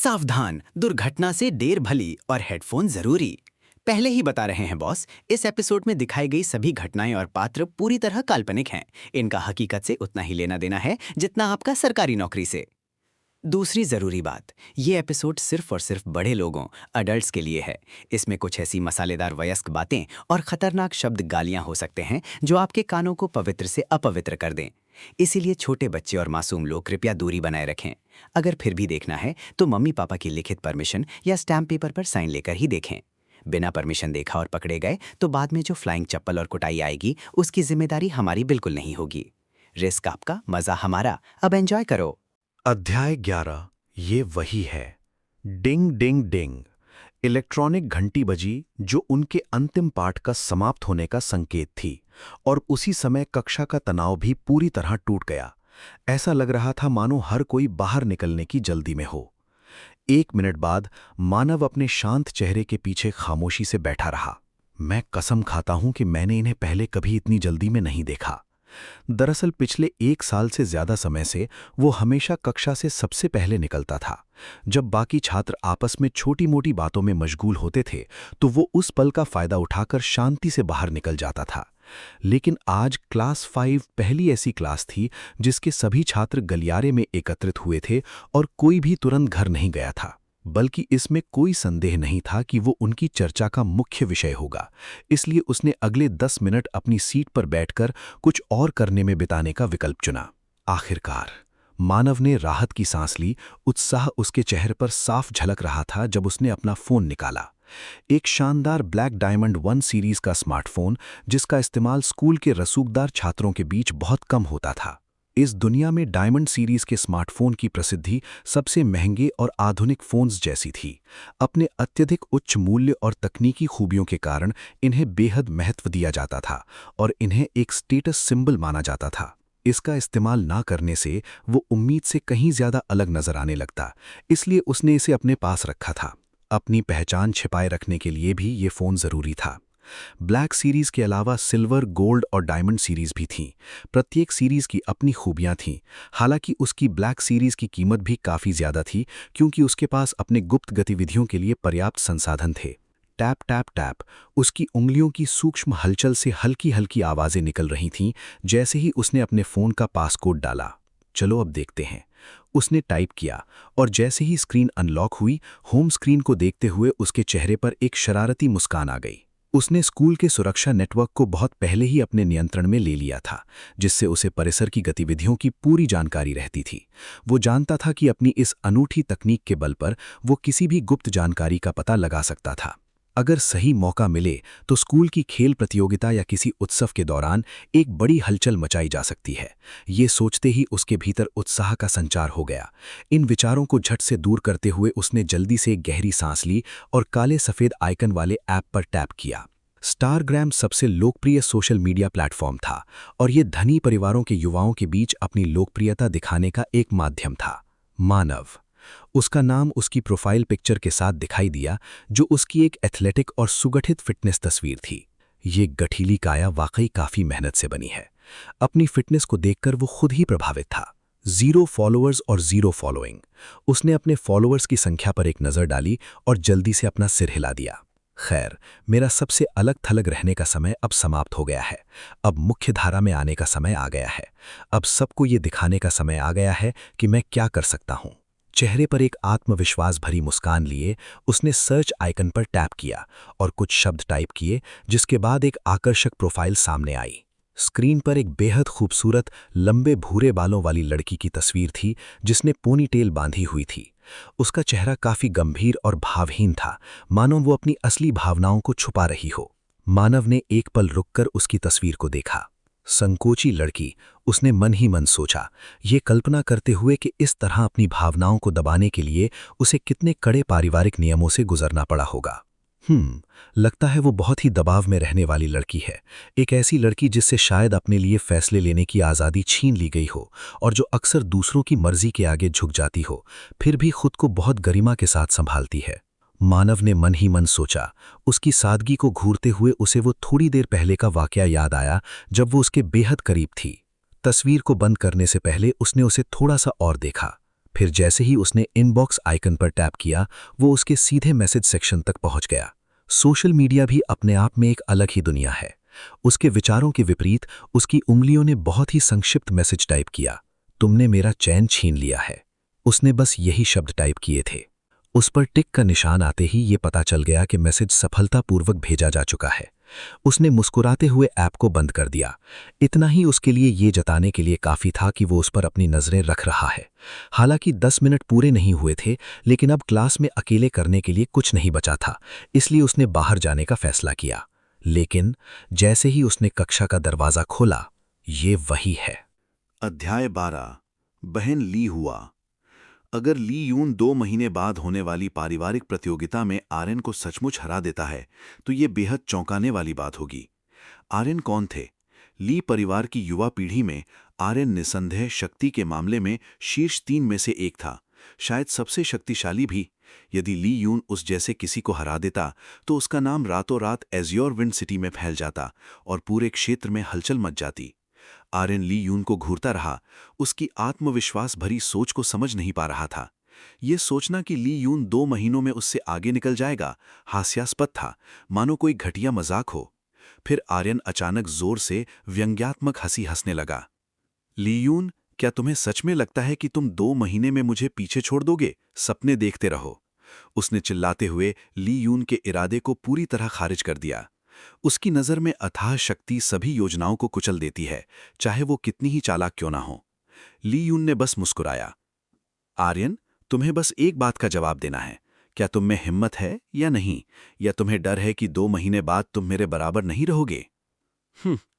सावधान, दुर्घटना से देर भली और हेडफोन जरूरी। पहले ही बता रहे हैं बॉस, इस एपिसोड में दिखाई गई सभी घटनाएं और पात्र पूरी तरह काल्पनिक हैं। इनका हकीकत से उतना ही लेना देना है जितना आपका सरकारी नौकरी से। दूसरी जरूरी बात, ये एपिसोड सिर्फ और सिर्फ बड़े लोगों, अडल्ट्स के लिए है। इसमें कुछ ऐसी मसालेदार वयस्क बातें और खतरनाक शब्द गालियां हो सकते हैं जो आपके कानों को पवित्र से अपवित्र कर दें। इसीलिए छोटे बच्चे और मासूम लोग कृपया दूरी बनाए रखें। अगर फिर भी देखना है तो मम्मी पापा की लिखित परमिशन या स्टैम्प पेपर पर साइन लेकर ही देखें। बिना परमिशन देखा और पकड़े गए तो बाद में जो फ्लाइंग चप्पल और कुटाई आएगी उसकी जिम्मेदारी हमारी बिल्कुल नहीं होगी। रिस्क आपका, मजा हमारा। अब एंजॉय करो। अध्याय 11। ये वही है। डिंग डिंग डिंग। इलेक्ट्रॉनिक घंटी बजी जो उनके अंतिम पाठ का समाप्त होने का संकेत थी, और उसी समय कक्षा का तनाव भी पूरी तरह टूट गया। ऐसा लग रहा था मानो हर कोई बाहर निकलने की जल्दी में हो। 1 मिनट बाद मानव अपने शांत चेहरे के पीछे खामोशी से बैठा रहा। मैं कसम खाता हूं कि मैंने इन्हें पहले कभी इतनी जल्दी में नहीं देखा। दरअसल पिछले 1 साल से ज्यादा समय से वो हमेशा कक्षा से सबसे पहले निकलता था। जब बाकी छात्र आपस में छोटी मोटी बातों में मशगूल होते थे तो वो उस पल का फायदा उठाकर शांति से बाहर निकल जाता था। लेकिन आज क्लास 5 पहली ऐसी क्लास थी जिसके सभी छात्र गलियारे में एकत्रित हुए थे और कोई भी तुरंत घर नहीं गया था। बल्कि इसमें कोई संदेह नहीं था कि वो उनकी चर्चा का मुख्य विषय होगा। इसलिए उसने अगले 10 मिनट अपनी सीट पर बैठकर कुछ और करने में बिताने का विकल्प चुना। आखिरकार मानव ने राहत की सांस ली। उत्साह उसके चेहरे पर साफ झलक रहा था जब उसने अपना फोन निकाला। एक शानदार ब्लैक डायमंड 1 सीरीज का स्मार्टफोन, जिसका इस्तेमाल स्कूल के रसूखदार छात्रों के बीच बहुत कम होता था। इस दुनिया में डायमंड सीरीज के स्मार्टफोन की प्रसिद्धि सबसे महंगे और आधुनिक फोन्स जैसी थी। अपने अत्यधिक उच्च मूल्य और तकनीकी खूबियों के कारण इन्हें बेहद महत्व दिया जाता था और इन्हें एक स्टेटस सिंबल माना जाता था। इसका इस्तेमाल ना करने से वो उम्मीद से कहीं ज्यादा अलग नजर आने लगता, इसलिए उसने इसे अपने पास रखा था। अपनी पहचान छिपाए रखने के लिए भी ये फोन जरूरी था। ब्लैक सीरीज के अलावा सिल्वर, गोल्ड और डायमंड सीरीज भी थीं। प्रत्येक सीरीज की अपनी खूबियां थीं। हालांकि उसकी ब्लैक सीरीज की कीमत भी काफ़ी ज़्यादा थी, क्योंकि उसके पास अपने गुप्त गतिविधियों के लिए पर्याप्त संसाधन थे। टैप टैप टैप, उसकी उंगलियों की सूक्ष्म हलचल से हल्की हल्की आवाज़ें निकल रही थीं जैसे ही उसने अपने फ़ोन का पासकोड डाला। चलो अब देखते हैं, उसने टाइप किया, और जैसे ही स्क्रीन अनलॉक हुई, होम स्क्रीन को देखते हुए उसके चेहरे पर एक शरारती मुस्कान आ गई। उसने स्कूल के सुरक्षा नेटवर्क को बहुत पहले ही अपने नियंत्रण में ले लिया था, जिससे उसे परिसर की गतिविधियों की पूरी जानकारी रहती थी। वो जानता था कि अपनी इस अनूठी तकनीक के बल पर वो किसी भी गुप्त जानकारी का पता लगा सकता था। अगर सही मौका मिले तो स्कूल की खेल प्रतियोगिता या किसी उत्सव के दौरान एक बड़ी हलचल मचाई जा सकती है। ये सोचते ही उसके भीतर उत्साह का संचार हो गया। इन विचारों को झट से दूर करते हुए उसने जल्दी से एक गहरी सांस ली और काले सफ़ेद आइकन वाले ऐप पर टैप किया। स्टारग्राम सबसे लोकप्रिय सोशल मीडिया प्लेटफॉर्म था और ये धनी परिवारों के युवाओं के बीच अपनी लोकप्रियता दिखाने का एक माध्यम था। मानव, उसका नाम उसकी प्रोफाइल पिक्चर के साथ दिखाई दिया, जो उसकी एक एथलेटिक और सुगठित फिटनेस तस्वीर थी। ये गठीली काया वाकई काफ़ी मेहनत से बनी है। अपनी फिटनेस को देखकर वो खुद ही प्रभावित था। 0 फॉलोअर्स और 0 फॉलोइंग। उसने अपने फॉलोअर्स की संख्या पर एक नज़र डाली और जल्दी से अपना सिर हिला दिया। खैर, मेरा सबसे अलग थलग रहने का समय अब समाप्त हो गया है। अब मुख्य धारा में आने का समय आ गया है। अब सबको ये दिखाने का समय आ गया है कि मैं क्या कर सकता हूँ। चेहरे पर एक आत्मविश्वास भरी मुस्कान लिए उसने सर्च आइकन पर टैप किया और कुछ शब्द टाइप किए, जिसके बाद एक आकर्षक प्रोफाइल सामने आई। स्क्रीन पर एक बेहद खूबसूरत लंबे भूरे बालों वाली लड़की की तस्वीर थी, जिसने पोनीटेल बांधी हुई थी। उसका चेहरा काफी गंभीर और भावहीन था, मानो वो अपनी असली भावनाओं को छुपा रही हो। मानव ने एक पल रुककर उसकी तस्वीर को देखा। संकोची लड़की, उसने मन ही मन सोचा, ये कल्पना करते हुए कि इस तरह अपनी भावनाओं को दबाने के लिए उसे कितने कड़े पारिवारिक नियमों से गुजरना पड़ा होगा। लगता है वो बहुत ही दबाव में रहने वाली लड़की है। एक ऐसी लड़की जिससे शायद अपने लिए फैसले लेने की आज़ादी छीन ली गई हो और जो अक्सर दूसरों की मर्जी के आगे झुक जाती हो, फिर भी खुद को बहुत गरिमा के साथ संभालती है। मानव ने मन ही मन सोचा। उसकी सादगी को घूरते हुए उसे वो थोड़ी देर पहले का वाकया याद आया, जब वो उसके बेहद करीब थी। तस्वीर को बंद करने से पहले उसने उसे थोड़ा सा और देखा। फिर जैसे ही उसने इनबॉक्स आइकन पर टैप किया, वो उसके सीधे मैसेज सेक्शन तक पहुंच गया। सोशल मीडिया भी अपने आप में एक अलग ही दुनिया है। उसके विचारों के विपरीत उसकी उंगलियों ने बहुत ही संक्षिप्त मैसेज टाइप किया, तुमने मेरा चैन छीन लिया है। उसने बस यही शब्द टाइप किए थे। उस पर टिक का निशान आते ही ये पता चल गया कि मैसेज सफलतापूर्वक भेजा जा चुका है। उसने मुस्कुराते हुए ऐप को बंद कर दिया। इतना ही उसके लिए ये जताने के लिए काफ़ी था कि वो उस पर अपनी नज़रें रख रहा है। हालांकि 10 मिनट पूरे नहीं हुए थे, लेकिन अब क्लास में अकेले करने के लिए कुछ नहीं बचा था, इसलिए उसने बाहर जाने का फैसला किया। लेकिन जैसे ही उसने कक्षा का दरवाज़ा खोला, ये वही है। अध्याय 12 बहन ली हुआ। अगर ली यून 2 महीने बाद होने वाली पारिवारिक प्रतियोगिता में आर्यन को सचमुच हरा देता है तो ये बेहद चौंकाने वाली बात होगी। आर्यन कौन थे? ली परिवार की युवा पीढ़ी में आर्यन निसंदेह शक्ति के मामले में शीर्ष 3 में से एक था, शायद सबसे शक्तिशाली भी। यदि ली यून उस जैसे किसी को हरा देता तो उसका नाम रातों रात एज्योर विंड सिटी में फैल जाता और पूरे क्षेत्र में हलचल मच जाती। आर्यन ली यून को घूरता रहा, उसकी आत्मविश्वास भरी सोच को समझ नहीं पा रहा था। ये सोचना कि ली यून 2 महीनों में उससे आगे निकल जाएगा हास्यास्पद था, मानो कोई घटिया मजाक हो। फिर आर्यन अचानक जोर से व्यंग्यात्मक हंसी हंसने लगा। ली यून, क्या तुम्हें सच में लगता है कि तुम 2 महीने में मुझे पीछे छोड़ दोगे? सपने देखते रहो। उसने चिल्लाते हुए ली यून के इरादे को पूरी तरह खारिज कर दिया। उसकी नज़र में अथाह शक्ति सभी योजनाओं को कुचल देती है, चाहे वो कितनी ही चालाक क्यों ना हो। ली यून ने बस मुस्कुराया। आर्यन, तुम्हें बस एक बात का जवाब देना है। क्या तुम में हिम्मत है या नहीं? या तुम्हें डर है कि 2 महीने बाद तुम मेरे बराबर नहीं रहोगे?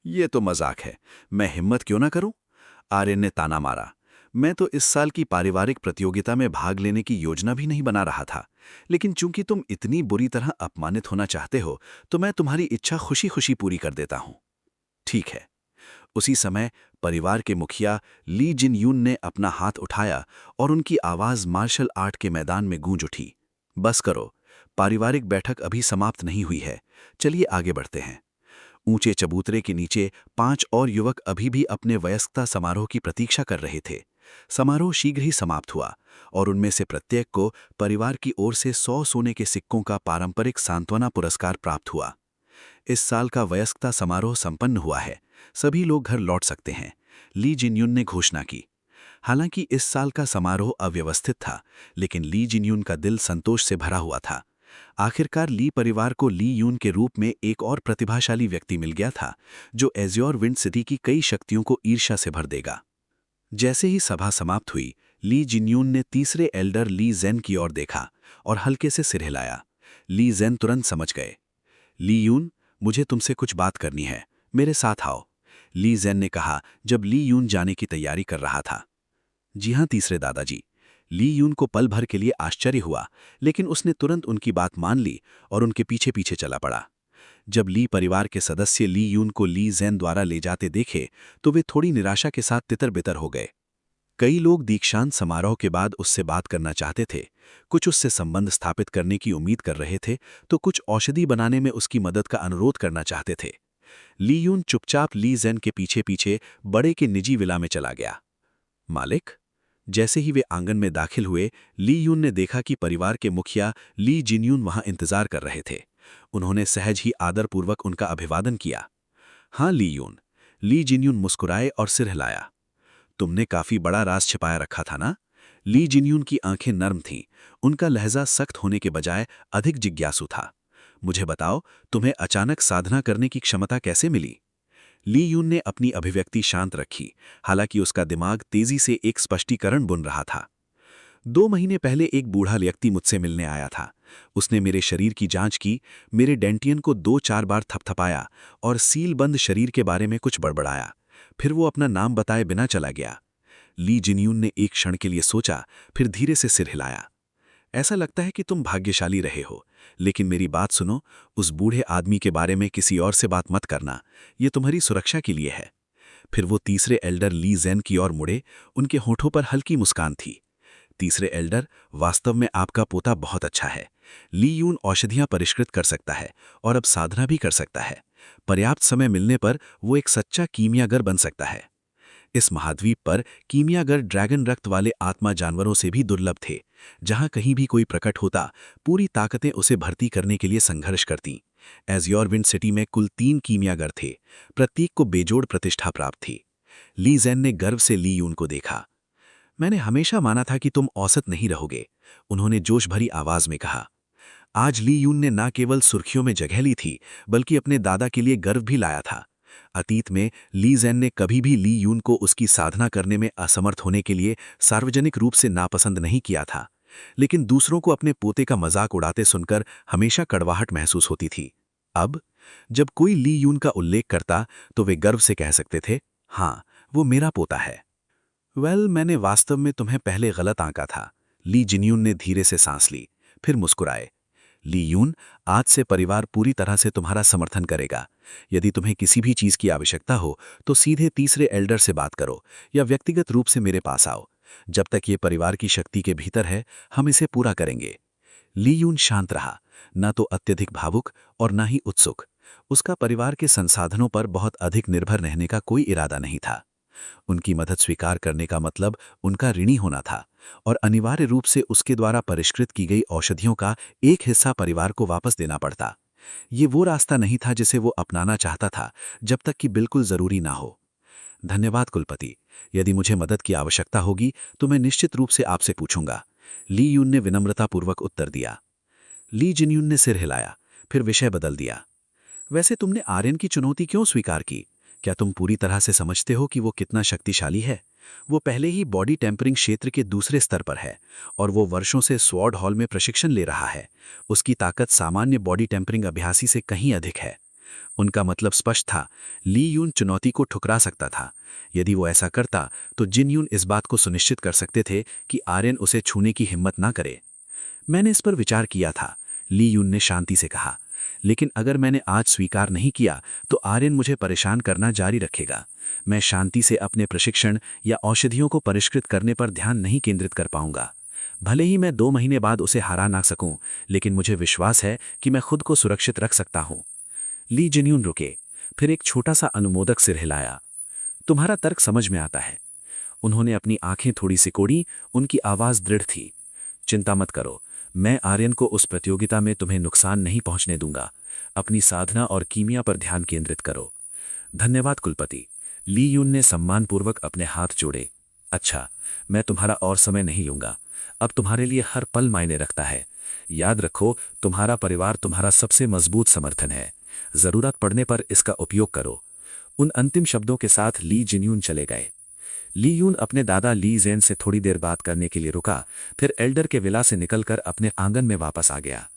ये तो मजाक है। मैं हिम्मत क्यों ना करूं? आर्यन ने ताना मारा। मैं तो इस साल की पारिवारिक प्रतियोगिता में भाग लेने की योजना भी नहीं बना रहा था, लेकिन चूंकि तुम इतनी बुरी तरह अपमानित होना चाहते हो तो मैं तुम्हारी इच्छा खुशी खुशी पूरी कर देता हूं। ठीक है। उसी समय परिवार के मुखिया ली जिन यून ने अपना हाथ उठाया और उनकी आवाज मार्शल आर्ट के मैदान में गूंज उठी। बस करो, पारिवारिक बैठक अभी समाप्त नहीं हुई है, चलिए आगे बढ़ते हैं। ऊंचे चबूतरे के नीचे 5 और युवक अभी भी अपने वयस्कता समारोह की प्रतीक्षा कर रहे थे। समारोह शीघ्र ही समाप्त हुआ और उनमें से प्रत्येक को परिवार की ओर से 100 सोने के सिक्कों का पारंपरिक सांत्वना पुरस्कार प्राप्त हुआ। इस साल का वयस्कता समारोह संपन्न हुआ है, सभी लोग घर लौट सकते हैं, ली जिनयुन ने घोषणा की। हालांकि इस साल का समारोह अव्यवस्थित था, लेकिन ली जिनयुन का दिल संतोष से भरा हुआ था। आखिरकार ली परिवार को ली यून के रूप में एक और प्रतिभाशाली व्यक्ति मिल गया था, जो एज्योर विंड सिटी की कई शक्तियों को ईर्ष्या से भर देगा। जैसे ही सभा समाप्त हुई, ली जिनयून ने तीसरे एल्डर ली जेन की ओर देखा और हल्के से सिर हिलाया। ली जेन तुरंत समझ गए। ली यून, मुझे तुमसे कुछ बात करनी है, मेरे साथ आओ, ली जेन ने कहा जब ली यून जाने की तैयारी कर रहा था। जी हाँ तीसरे दादाजी। ली यून को पल भर के लिए आश्चर्य हुआ, लेकिन उसने तुरंत उनकी बात मान ली और उनके पीछे पीछे चला पड़ा। जब ली परिवार के सदस्य ली यून को ली जेन द्वारा ले जाते देखे तो वे थोड़ी निराशा के साथ तितर बितर हो गए। कई लोग दीक्षांत समारोह के बाद उससे बात करना चाहते थे, कुछ उससे संबंध स्थापित करने की उम्मीद कर रहे थे, तो कुछ औषधि बनाने में उसकी मदद का अनुरोध करना चाहते थे। ली यून चुपचाप ली जेन के पीछे पीछे बड़े के निजी विला में चला गया। मालिक। जैसे ही वे आंगन में दाखिल हुए, ली यून ने देखा कि परिवार के मुखिया ली जिनयून वहां इंतजार कर रहे थे। उन्होंने सहज ही आदरपूर्वक उनका अभिवादन किया। हाँ ली यून, ली जिनयून मुस्कुराए और सिर हिलाया। तुमने काफी बड़ा राज छिपाया रखा था ना? ली जिनयून की आंखें नर्म थीं, उनका लहजा सख्त होने के बजाय अधिक जिज्ञासु था। मुझे बताओ, तुम्हें अचानक साधना करने की क्षमता कैसे मिली? ली यून ने अपनी अभिव्यक्ति शांत रखी, हालांकि उसका दिमाग तेजी से एक स्पष्टीकरण बुन रहा था। 2 महीने पहले एक बूढ़ा व्यक्ति मुझसे मिलने आया था। उसने मेरे शरीर की जांच की, मेरे डेंटियन को 2-4 बार थपथपाया और सीलबंद शरीर के बारे में कुछ बड़बड़ाया। फिर वो अपना नाम बताए बिना चला गया। ली जिनयून ने एक क्षण के लिए सोचा, फिर धीरे से सिर हिलाया। ऐसा लगता है कि तुम भाग्यशाली रहे हो, लेकिन मेरी बात सुनो, उस बूढ़े आदमी के बारे में किसी और से बात मत करना, ये तुम्हारी सुरक्षा के लिए है। फिर वो तीसरे एल्डर ली जेन की ओर मुड़े, उनके होठों पर हल्की मुस्कान थी। तीसरे एल्डर, वास्तव में आपका पोता बहुत अच्छा है। ली यून औषधियां परिष्कृत कर सकता है और अब साधना भी कर सकता है। पर्याप्त समय मिलने पर वो एक सच्चा कीमियागर बन सकता है। इस महाद्वीप पर कीमियागर ड्रैगन रक्त वाले आत्मा जानवरों से भी दुर्लभ थे। जहां कहीं भी कोई प्रकट होता, पूरी ताकतें उसे भर्ती करने के लिए संघर्ष करतीं। एज़्योर विंड सिटी में कुल 3 कीमियागर थे, प्रत्येक को बेजोड़ प्रतिष्ठा प्राप्त थी। ली ज़ेन ने गर्व से ली यून को देखा। मैंने हमेशा माना था कि तुम औसत नहीं रहोगे, उन्होंने जोश भरी आवाज में कहा। आज ली यून ने न केवल सुर्खियों में जगह ली थी, बल्कि अपने दादा के लिए गर्व भी लाया था। अतीत में ली ज़ेन ने कभी भी ली यून को उसकी साधना करने में असमर्थ होने के लिए सार्वजनिक रूप से नापसंद नहीं किया था, लेकिन दूसरों को अपने पोते का मजाक उड़ाते सुनकर हमेशा कड़वाहट महसूस होती थी। अब जब कोई ली यून का उल्लेख करता तो वे गर्व से कह सकते थे, हाँ, वो मेरा पोता है। मैंने वास्तव में तुम्हें पहले गलत आंका था। ली जिनयून ने धीरे से सांस ली, फिर मुस्कुराए। ली यून, आज से परिवार पूरी तरह से तुम्हारा समर्थन करेगा। यदि तुम्हें किसी भी चीज की आवश्यकता हो तो सीधे तीसरे एल्डर से बात करो या व्यक्तिगत रूप से मेरे पास आओ। जब तक ये परिवार की शक्ति के भीतर है, हम इसे पूरा करेंगे। ली यून शांत रहा, न तो अत्यधिक भावुक और न ही उत्सुक। उसका परिवार के संसाधनों पर बहुत अधिक निर्भर रहने का कोई इरादा नहीं था। उनकी मदद स्वीकार करने का मतलब उनका ऋणी होना था, और अनिवार्य रूप से उसके द्वारा परिष्कृत की गई औषधियों का एक हिस्सा परिवार को वापस देना पड़ता। ये वो रास्ता नहीं था जिसे वो अपनाना चाहता था, जब तक कि बिल्कुल जरूरी ना हो। धन्यवाद कुलपति, यदि मुझे मदद की आवश्यकता होगी तो मैं निश्चित रूप से आपसे पूछूंगा, ली यून ने विनम्रतापूर्वक उत्तर दिया। ली जिनयून ने सिर हिलाया, फिर विषय बदल दिया। वैसे तुमने आर्यन की चुनौती क्यों स्वीकार की? क्या तुम पूरी तरह से समझते हो कि वो कितना शक्तिशाली है? वो पहले ही बॉडी टेम्परिंग क्षेत्र के दूसरे स्तर पर है, और वो वर्षों से स्वॉर्ड हॉल में प्रशिक्षण ले रहा है। उसकी ताकत सामान्य बॉडी टेम्परिंग अभ्यासी से कहीं अधिक है। उनका मतलब स्पष्ट था, ली यून चुनौती को ठुकरा सकता था। यदि वो ऐसा करता तो जिन यून इस बात को सुनिश्चित कर सकते थे कि आर्यन उसे छूने की हिम्मत ना करे। मैंने इस पर विचार किया था, ली यून ने शांति से कहा, लेकिन अगर मैंने आज स्वीकार नहीं किया तो आर्यन मुझे परेशान करना जारी रखेगा। मैं शांति से अपने प्रशिक्षण या औषधियों को परिष्कृत करने पर ध्यान नहीं केंद्रित कर पाऊंगा। भले ही मैं 2 महीने बाद उसे हरा ना सकूं, लेकिन मुझे विश्वास है कि मैं खुद को सुरक्षित रख सकता हूं। ली जिनयून रुके, फिर एक छोटा सा अनुमोदक सिर हिलाया। तुम्हारा तर्क समझ में आता है। उन्होंने अपनी आंखें थोड़ी सिकोड़ी, उनकी आवाज दृढ़ थी। चिंता मत करो, मैं आर्यन को उस प्रतियोगिता में तुम्हें नुकसान नहीं पहुंचने दूंगा। अपनी साधना और कीमिया पर ध्यान केंद्रित करो। धन्यवाद कुलपति, ली यून ने सम्मानपूर्वक अपने हाथ जोड़े। अच्छा, मैं तुम्हारा और समय नहीं लूंगा। अब तुम्हारे लिए हर पल मायने रखता है। याद रखो, तुम्हारा परिवार तुम्हारा सबसे मजबूत समर्थन है। जरूरत पड़ने पर इसका उपयोग करो। उन अंतिम शब्दों के साथ ली जिनयून चले गए। ली यून अपने दादा ली ज़ेन से थोड़ी देर बात करने के लिए रुका, फिर एल्डर के विला से निकलकर अपने आंगन में वापस आ गया।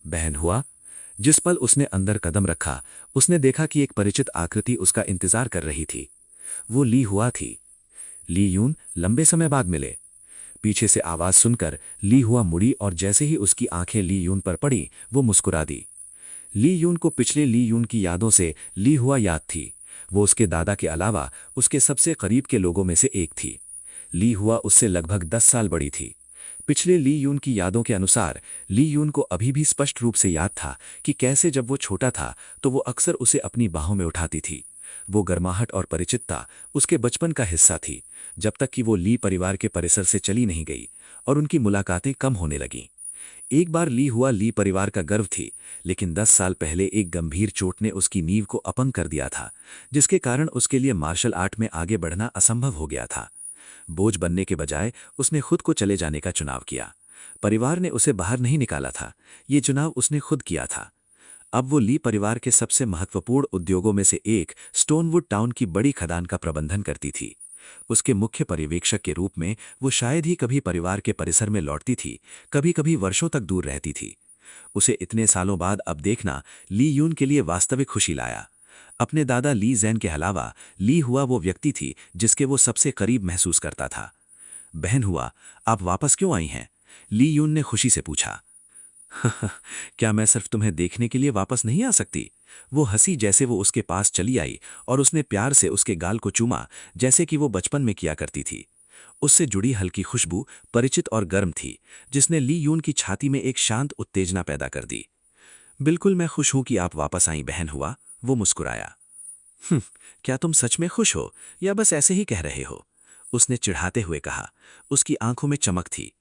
बहन हुआ, जिस पल उसने अंदर कदम रखा, उसने देखा कि एक परिचित आकृति उसका इंतजार कर रही थी। वो ली हुआ थी। ली यून, लंबे समय बाद मिले। पीछे से आवाज सुनकर ली हुआ मुड़ी, और जैसे ही उसकी आंखें ली यून पर पड़ी, वो मुस्कुरा दी। ली यून को पिछले ली यून की यादों से ली हुआ याद थी। वो उसके दादा के अलावा उसके सबसे करीब के लोगों में से एक थी। ली हुआ उससे लगभग 10 साल बड़ी थी। पिछले ली यून की यादों के अनुसार ली यून को अभी भी स्पष्ट रूप से याद था कि कैसे जब वो छोटा था तो वो अक्सर उसे अपनी बाहों में उठाती थी। वो गर्माहट और परिचितता उसके बचपन का हिस्सा थी, जब तक कि वो ली परिवार के परिसर से चली नहीं गई और उनकी मुलाकातें कम होने लगीं। एक बार ली हुआ ली परिवार का गर्व थी, लेकिन 10 साल पहले एक गंभीर चोट ने उसकी नींव को अपंग कर दिया था, जिसके कारण उसके लिए मार्शल आर्ट में आगे बढ़ना असंभव हो गया था। बोझ बनने के बजाय उसने खुद को चले जाने का चुनाव किया। परिवार ने उसे बाहर नहीं निकाला था, ये चुनाव उसने खुद किया था। अब वो ली परिवार के सबसे महत्वपूर्ण उद्योगों में से एक स्टोनवुड टाउन की बड़ी खदान का प्रबंधन करती थी। उसके मुख्य पर्यवेक्षक के रूप में वो शायद ही कभी परिवार के परिसर में लौटती थी, कभी कभी वर्षों तक दूर रहती थी। उसे इतने सालों बाद अब देखना ली यून के लिए वास्तविक खुशी लाया। अपने दादा ली ज़ेन के अलावा ली हुआ वो व्यक्ति थी जिसके वो सबसे करीब महसूस करता था। बहन हुआ, आप वापस क्यों आई हैं? ली यून ने खुशी से पूछा। क्या मैं सिर्फ तुम्हें देखने के लिए वापस नहीं आ सकती? वो हंसी जैसे वो उसके पास चली आई और उसने प्यार से उसके गाल को चूमा, जैसे कि वो बचपन में किया करती थी। उससे जुड़ी हल्की खुशबू परिचित और गर्म थी, जिसने ली यून की छाती में एक शांत उत्तेजना पैदा कर दी। बिल्कुल, मैं खुश हूं कि आप वापस आई बहन हुआ, वो मुस्कुराया। क्या तुम सच में खुश हो या बस ऐसे ही कह रहे हो? उसने चिढ़ाते हुए कहा। उसकी आंखों में चमक थी।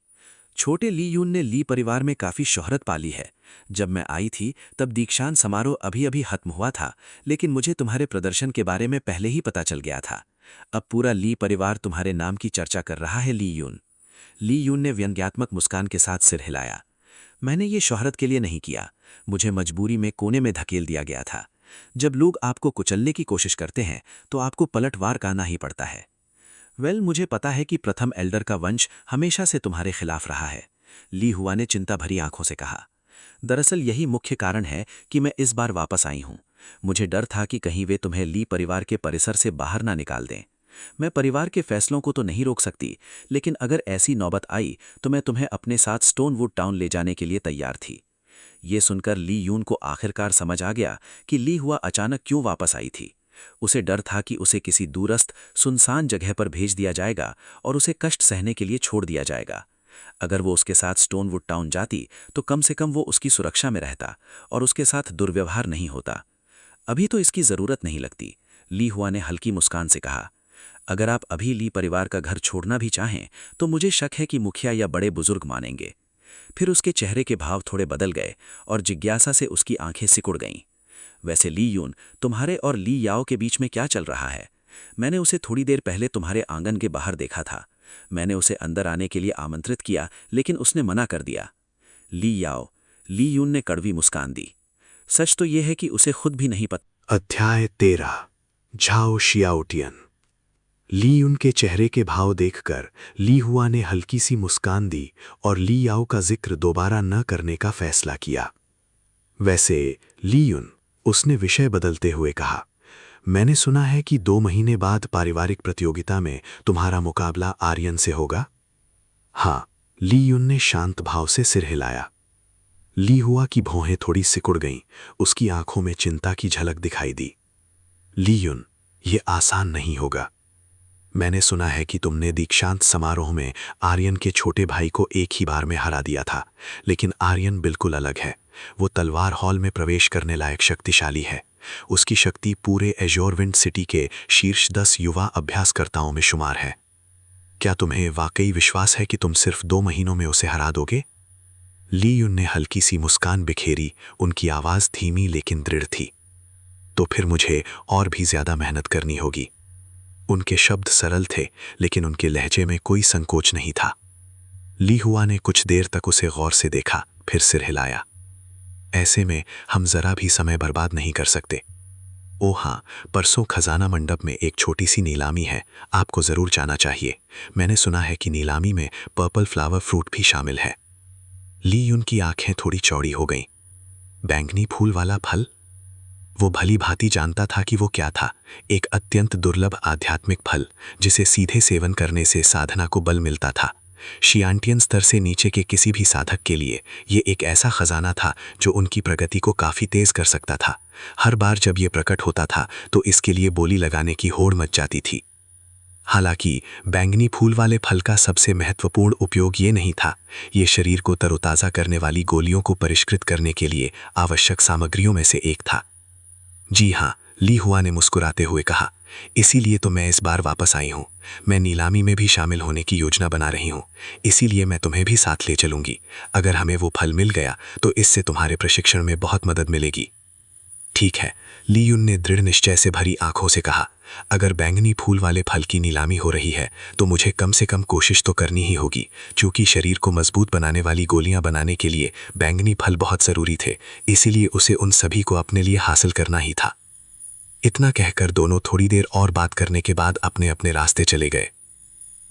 छोटे ली यून ने ली परिवार में काफी शोहरत पाली है। जब मैं आई थी तब दीक्षांत समारोह अभी अभी खत्म हुआ था, लेकिन मुझे तुम्हारे प्रदर्शन के बारे में पहले ही पता चल गया था। अब पूरा ली परिवार तुम्हारे नाम की चर्चा कर रहा है, ली यून। ली यून ने व्यंग्यात्मक मुस्कान के साथ सिर हिलाया। मैंने ये शोहरत के लिए नहीं किया, मुझे मजबूरी में कोने में धकेल दिया गया था। जब लोग आपको कुचलने की कोशिश करते हैं तो आपको पलटवार करना ही पड़ता है। मुझे पता है कि प्रथम एल्डर का वंश हमेशा से तुम्हारे खिलाफ रहा है, ली हुआ ने चिंता भरी आंखों से कहा। दरअसल यही मुख्य कारण है कि मैं इस बार वापस आई हूं। मुझे डर था कि कहीं वे तुम्हें ली परिवार के परिसर से बाहर ना निकाल दें। मैं परिवार के फैसलों को तो नहीं रोक सकती, लेकिन अगर ऐसी नौबत आई तो मैं तुम्हें अपने साथ स्टोनवुड टाउन ले जाने के लिए तैयार थी। ये सुनकर ली यून को आखिरकार समझ आ गया कि ली हुआ अचानक क्यों वापस आई थी। उसे डर था कि उसे किसी दूरस्थ सुनसान जगह पर भेज दिया जाएगा और उसे कष्ट सहने के लिए छोड़ दिया जाएगा। अगर वो उसके साथ स्टोनवुड टाउन जाती तो कम से कम वो उसकी सुरक्षा में रहता और उसके साथ दुर्व्यवहार नहीं होता। अभी तो इसकी जरूरत नहीं लगती, ली हुआ ने हल्की मुस्कान से कहा। अगर आप अभी ली परिवार का घर छोड़ना भी चाहें तो मुझे शक है कि मुखिया या बड़े बुजुर्ग मानेंगे। फिर उसके चेहरे के भाव थोड़े बदल गए और जिज्ञासा से उसकी आंखें सिकुड़ गईं। वैसे ली यून, तुम्हारे और ली याओ के बीच में क्या चल रहा है? मैंने उसे थोड़ी देर पहले तुम्हारे आंगन के बाहर देखा था। मैंने उसे अंदर आने के लिए आमंत्रित किया, लेकिन उसने मना कर दिया। ली याओ, ली यून ने कड़वी मुस्कान दी। सच तो यह है कि उसे खुद भी नहीं पता। अध्याय 13 झाओ शियाओटियन। ली यून के चेहरे के भाव देखकर ली हुआ ने हल्की सी मुस्कान दी और ली याओ का जिक्र दोबारा न करने का फैसला किया। वैसे ली यून, उसने विषय बदलते हुए कहा, मैंने सुना है कि 2 महीने बाद पारिवारिक प्रतियोगिता में तुम्हारा मुकाबला आर्यन से होगा। हाँ, ली यून ने शांत भाव से सिर हिलाया। ली हुआ की भौहें थोड़ी सिकुड़ गईं, उसकी आंखों में चिंता की झलक दिखाई दी। ली यून, ये आसान नहीं होगा। मैंने सुना है कि तुमने दीक्षांत समारोह में आर्यन के छोटे भाई को एक ही बार में हरा दिया था, लेकिन आर्यन बिल्कुल अलग है। वो तलवार हॉल में प्रवेश करने लायक शक्तिशाली है। उसकी शक्ति पूरे एजोर विंड सिटी के शीर्ष 10 युवा अभ्यासकर्ताओं में शुमार है। क्या तुम्हें वाकई विश्वास है कि तुम सिर्फ 2 महीनों में उसे हरा दोगे? ली यून ने हल्की सी मुस्कान बिखेरी, उनकी आवाज धीमी लेकिन दृढ़ थी। तो फिर मुझे और भी ज्यादा मेहनत करनी होगी। उनके शब्द सरल थे, लेकिन उनके लहजे में कोई संकोच नहीं था। ली हुआ ने कुछ देर तक उसे गौर से देखा, फिर सिर हिलाया। ऐसे में हम जरा भी समय बर्बाद नहीं कर सकते। ओ हाँ, परसों खजाना मंडप में एक छोटी सी नीलामी है, आपको जरूर जाना चाहिए। मैंने सुना है कि नीलामी में पर्पल फ्लावर फ्रूट भी शामिल है। ली यून की आंखें थोड़ी चौड़ी हो गईं। बैंगनी फूल वाला फल? वो भली भांति जानता था कि वो क्या था, एक अत्यंत दुर्लभ आध्यात्मिक फल जिसे सीधे सेवन करने से साधना को बल मिलता था। शियांटियन स्तर से नीचे के किसी भी साधक के लिए ये एक ऐसा खजाना था जो उनकी प्रगति को काफी तेज कर सकता था। हर बार जब ये प्रकट होता था तो इसके लिए बोली लगाने की होड़ मच जाती थी। हालांकि बैंगनी फूल वाले फल का सबसे महत्वपूर्ण उपयोग ये नहीं था, ये शरीर को तरोताज़ा करने वाली गोलियों को परिष्कृत करने के लिए आवश्यक सामग्रियों में से एक था। जी हाँ, ली हुआ ने मुस्कुराते हुए कहा, इसीलिए तो मैं इस बार वापस आई हूँ। मैं नीलामी में भी शामिल होने की योजना बना रही हूँ, इसीलिए मैं तुम्हें भी साथ ले चलूंगी। अगर हमें वो फल मिल गया तो इससे तुम्हारे प्रशिक्षण में बहुत मदद मिलेगी। ठीक है, ली यून ने दृढ़ निश्चय से भरी आंखों से कहा, अगर बैंगनी फूल वाले फल की नीलामी हो रही है तो मुझे कम से कम कोशिश तो करनी ही होगी। चूंकि शरीर को मजबूत बनाने वाली गोलियां बनाने के लिए बैंगनी फल बहुत जरूरी थे, इसीलिए उसे उन सभी को अपने लिए हासिल करना ही था। इतना कहकर दोनों थोड़ी देर और बात करने के बाद अपने अपने रास्ते चले गए।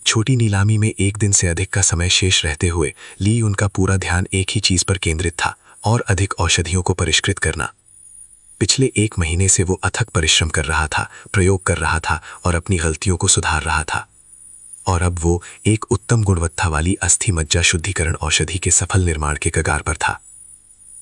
छोटी नीलामी में एक दिन से अधिक का समय शेष रहते हुए ली उनका पूरा ध्यान एक ही चीज पर केंद्रित था, और अधिक औषधियों को परिष्कृत करना। पिछले 1 महीने से वो अथक परिश्रम कर रहा था, प्रयोग कर रहा था और अपनी गलतियों को सुधार रहा था। और अब वो एक उत्तम गुणवत्ता वाली अस्थि मज्जा शुद्धिकरण औषधि के सफल निर्माण के कगार पर था।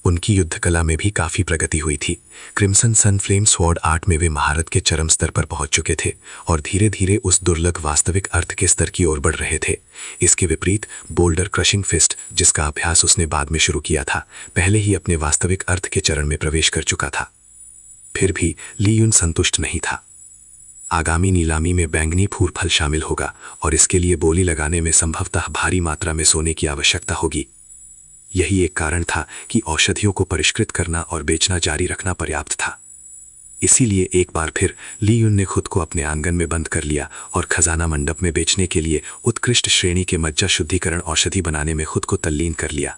उनकी युद्ध कला में भी काफी प्रगति हुई थी। क्रिम्सन सन फ्लेम स्वॉर्ड आर्ट में वे महारत के चरम स्तर पर पहुंच चुके थे और धीरे धीरे उस दुर्लभ वास्तविक अर्थ के स्तर की ओर बढ़ रहे थे। इसके विपरीत बोल्डर क्रशिंग फिस्ट, जिसका अभ्यास उसने बाद में शुरू किया था, पहले ही अपने वास्तविक अर्थ के चरण में प्रवेश कर चुका था। फिर भी ली यून संतुष्ट नहीं था। आगामी नीलामी में बैंगनी फूल फल शामिल होगा और इसके लिए बोली लगाने में संभवतः भारी मात्रा में सोने की आवश्यकता होगी। यही एक कारण था कि औषधियों को परिष्कृत करना और बेचना जारी रखना पर्याप्त था। इसीलिए एक बार फिर ली यून ने खुद को अपने आंगन में बंद कर लिया और खजाना मंडप में बेचने के लिए उत्कृष्ट श्रेणी के मज्जा शुद्धिकरण औषधि बनाने में खुद को तल्लीन कर लिया।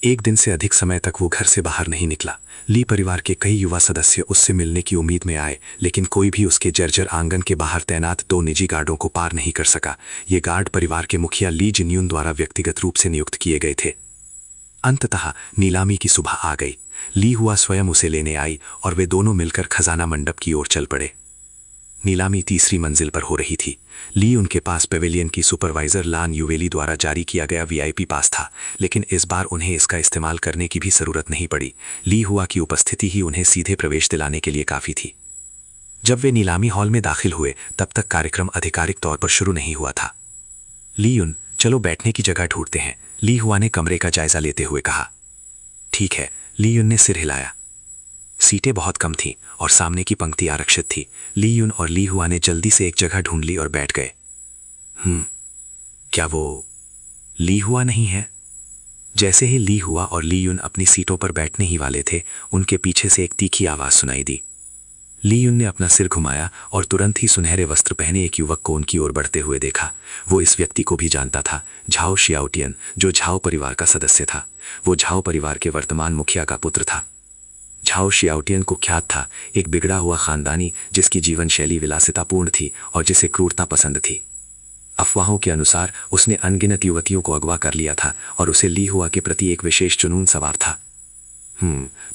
एक दिन से अधिक समय तक वो घर से बाहर नहीं निकला। ली परिवार के कई युवा सदस्य उससे मिलने की उम्मीद में आए, लेकिन कोई भी उसके जर्जर आंगन के बाहर तैनात 2 निजी गार्डों को पार नहीं कर सका। ये गार्ड परिवार के मुखिया ली जिन्यून द्वारा व्यक्तिगत रूप से नियुक्त किए गए थे। अंततः नीलामी की सुबह आ गई। ली हुआ स्वयं उसे लेने आई और वे दोनों मिलकर खजाना मंडप की ओर चल पड़े। नीलामी तीसरी मंजिल पर हो रही थी। ली उनके पास पेविलियन की सुपरवाइजर लान युवेली द्वारा जारी किया गया वीआईपी पास था, लेकिन इस बार उन्हें इसका इस्तेमाल करने की भी जरूरत नहीं पड़ी। ली हुआ की उपस्थिति ही उन्हें सीधे प्रवेश दिलाने के लिए काफी थी। जब वे नीलामी हॉल में दाखिल हुए तब तक कार्यक्रम आधिकारिक तौर पर शुरू नहीं हुआ था। ली यून, चलो बैठने की जगह ढूंढते हैं, ली हुआ ने कमरे का जायजा लेते हुए कहा। ठीक है, ली यून ने सिर हिलाया। सीटें बहुत कम थीं और सामने की पंक्ति आरक्षित थी। ली यून और ली हुआ ने जल्दी से एक जगह ढूंढ ली और बैठ गए। क्या वो ली हुआ नहीं है? जैसे ही ली हुआ और ली यून अपनी सीटों पर बैठने ही वाले थे, उनके पीछे से एक तीखी आवाज सुनाई दी। ली यून ने अपना सिर घुमाया और तुरंत ही सुनहरे वस्त्र पहने एक युवक को उनकी ओर बढ़ते हुए देखा। वो इस व्यक्ति को भी जानता था, झाओ शियाओटियन, जो झाओ परिवार का सदस्य था। वो झाओ परिवार के वर्तमान मुखिया का पुत्र था। झाओ शियाओटियन कुख्यात था, एक बिगड़ा हुआ खानदानी जिसकी जीवन शैली विलासितापूर्ण थी और जिसे क्रूरता पसंद थी। अफवाहों के अनुसार उसने अनगिनत युवतियों को अगवा कर लिया था और उसे ली हुआ के प्रति एक विशेष जुनून सवार था।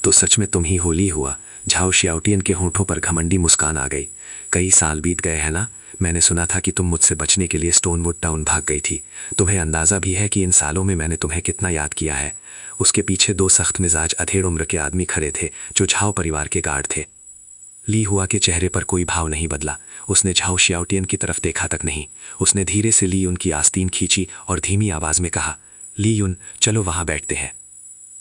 तो सच में तुम ही हो ली हुआ? झाओ शियाओटियन के होठों पर घमंडी मुस्कान आ गई। कई साल बीत गए हैं ना? मैंने सुना था कि तुम मुझसे बचने के लिए स्टोनवुड टाउन भाग गई थी। तुम्हें अंदाजा भी है कि इन सालों में मैंने तुम्हें कितना याद किया है। उसके पीछे 2 सख्त मिजाज अधेड़ उम्र के आदमी खड़े थे जो झाओ परिवार के गार्ड थे। ली हुआ के चेहरे पर कोई भाव नहीं बदला। उसने झाओ शियाओटियन की तरफ देखा तक नहीं। उसने धीरे से ली यून की आस्तीन खींची और धीमी आवाज में कहा, ली यून, चलो वहां बैठते हैं।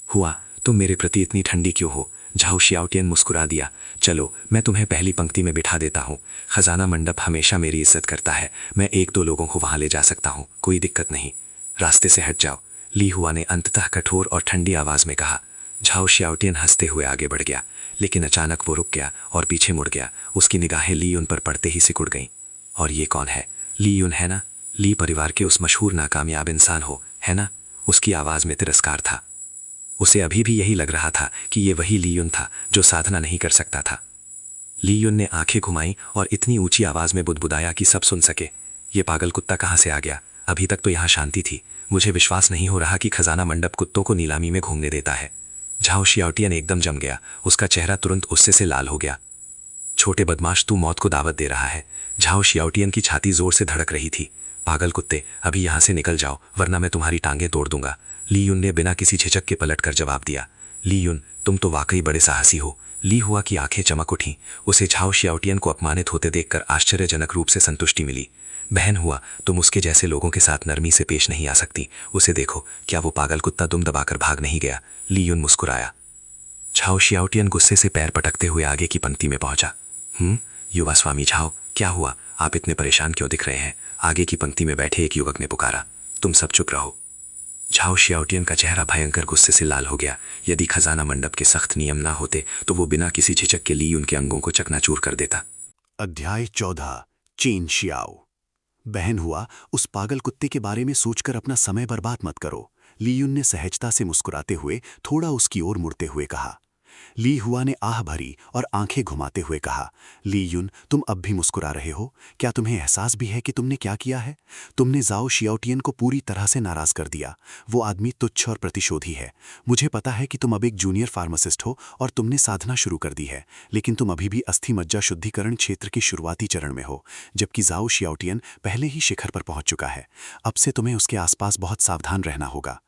हुआ, तुम मेरे प्रति इतनी ठंडी क्यों हो? झाओ शियाओटियन मुस्कुरा दिया। चलो, मैं तुम्हें पहली पंक्ति में बिठा देता हूँ। खजाना मंडप हमेशा मेरी इज्जत करता है। मैं 1-2 लोगों को वहां ले जा सकता हूँ, कोई दिक्कत नहीं। रास्ते से हट जाओ, ली हुआ ने अंततः कठोर और ठंडी आवाज में कहा। झाओ शियाओटियन हंसते हुए आगे बढ़ गया, लेकिन अचानक वो रुक गया और पीछे मुड़ गया। उसकी निगाहें ली यून पर पड़ते ही सिकुड़ गईं। और ये कौन है? ली यून है ना? ली परिवार के उस मशहूर नाकामयाब इंसान हो, है ना? उसकी आवाज में तिरस्कार था। उसे अभी भी यही लग रहा था कि ये वही ली यून था जो साधना नहीं कर सकता था। ली यून ने आंखें घुमाई और इतनी ऊंची आवाज में बुदबुदाया कि सब सुन सके। ये पागल कुत्ता कहाँ से आ गया? अभी तक तो यहाँ शांति थी। मुझे विश्वास नहीं हो रहा कि खजाना मंडप कुत्तों को नीलामी में घूमने देता है। झाओ शियाओटियन एकदम जम गया। उसका चेहरा तुरंत गुस्से से लाल हो गया। छोटे बदमाश, तू मौत को दावत दे रहा है। झाओ शियाओटियन की छाती जोर से धड़क रही थी। पागल कुत्ते, अभी यहाँ से निकल जाओ वरना मैं तुम्हारी टांगें तोड़ दूंगा। ली यून ने बिना किसी झिझक के पलटकर जवाब दिया। ली यून, तुम तो वाकई बड़े साहसी हो। ली हुआ की आंखें चमक उठीं। उसे झाओ शियाओटियन को अपमानित होते देखकर आश्चर्यजनक रूप से संतुष्टि मिली। बहन हुआ, तुम उसके जैसे लोगों के साथ नरमी से पेश नहीं आ सकती। उसे देखो, क्या वो पागल कुत्ता दुम दबाकर भाग नहीं गया? ली यून मुस्कुराया। झाओ शियाओटियन गुस्से से पैर पटकते हुए आगे की पंक्ति में पहुंचा। युवा स्वामी झाओ, क्या हुआ? आप इतने परेशान क्यों दिख रहे हैं? आगे की पंक्ति में बैठे एक युवक ने पुकारा। तुम सब चुप रहो। झाओ शियाओटियन का चेहरा भयंकर गुस्से से लाल हो गया। यदि खजाना मंडप के सख्त नियम ना होते तो वो बिना किसी झिझक के ली उनके अंगों को चकनाचूर कर देता। अध्याय 14 चेन शियाओ। बहन हुआ, उस पागल कुत्ते के बारे में सोचकर अपना समय बर्बाद मत करो। ली यून ने सहजता से मुस्कुराते हुए थोड़ा उसकी ओर मुड़ते हुए कहा। ली हुआ ने आह भरी और आंखें घुमाते हुए कहा, ली यून, तुम अब भी मुस्कुरा रहे हो? क्या तुम्हें एहसास भी है कि तुमने क्या किया है? तुमने झाओ शियाओटियन को पूरी तरह से नाराज कर दिया। वो आदमी तुच्छ और प्रतिशोधी है। मुझे पता है कि तुम अब एक जूनियर फार्मासिस्ट हो और तुमने साधना शुरू कर दी है, लेकिन तुम अभी भी अस्थि मज्जा शुद्धिकरण क्षेत्र के शुरुआती चरण में हो, जबकि झाओ शियाओटियन पहले ही शिखर पर पहुंच चुका है। अब से तुम्हें उसके आसपास बहुत सावधान रहना होगा।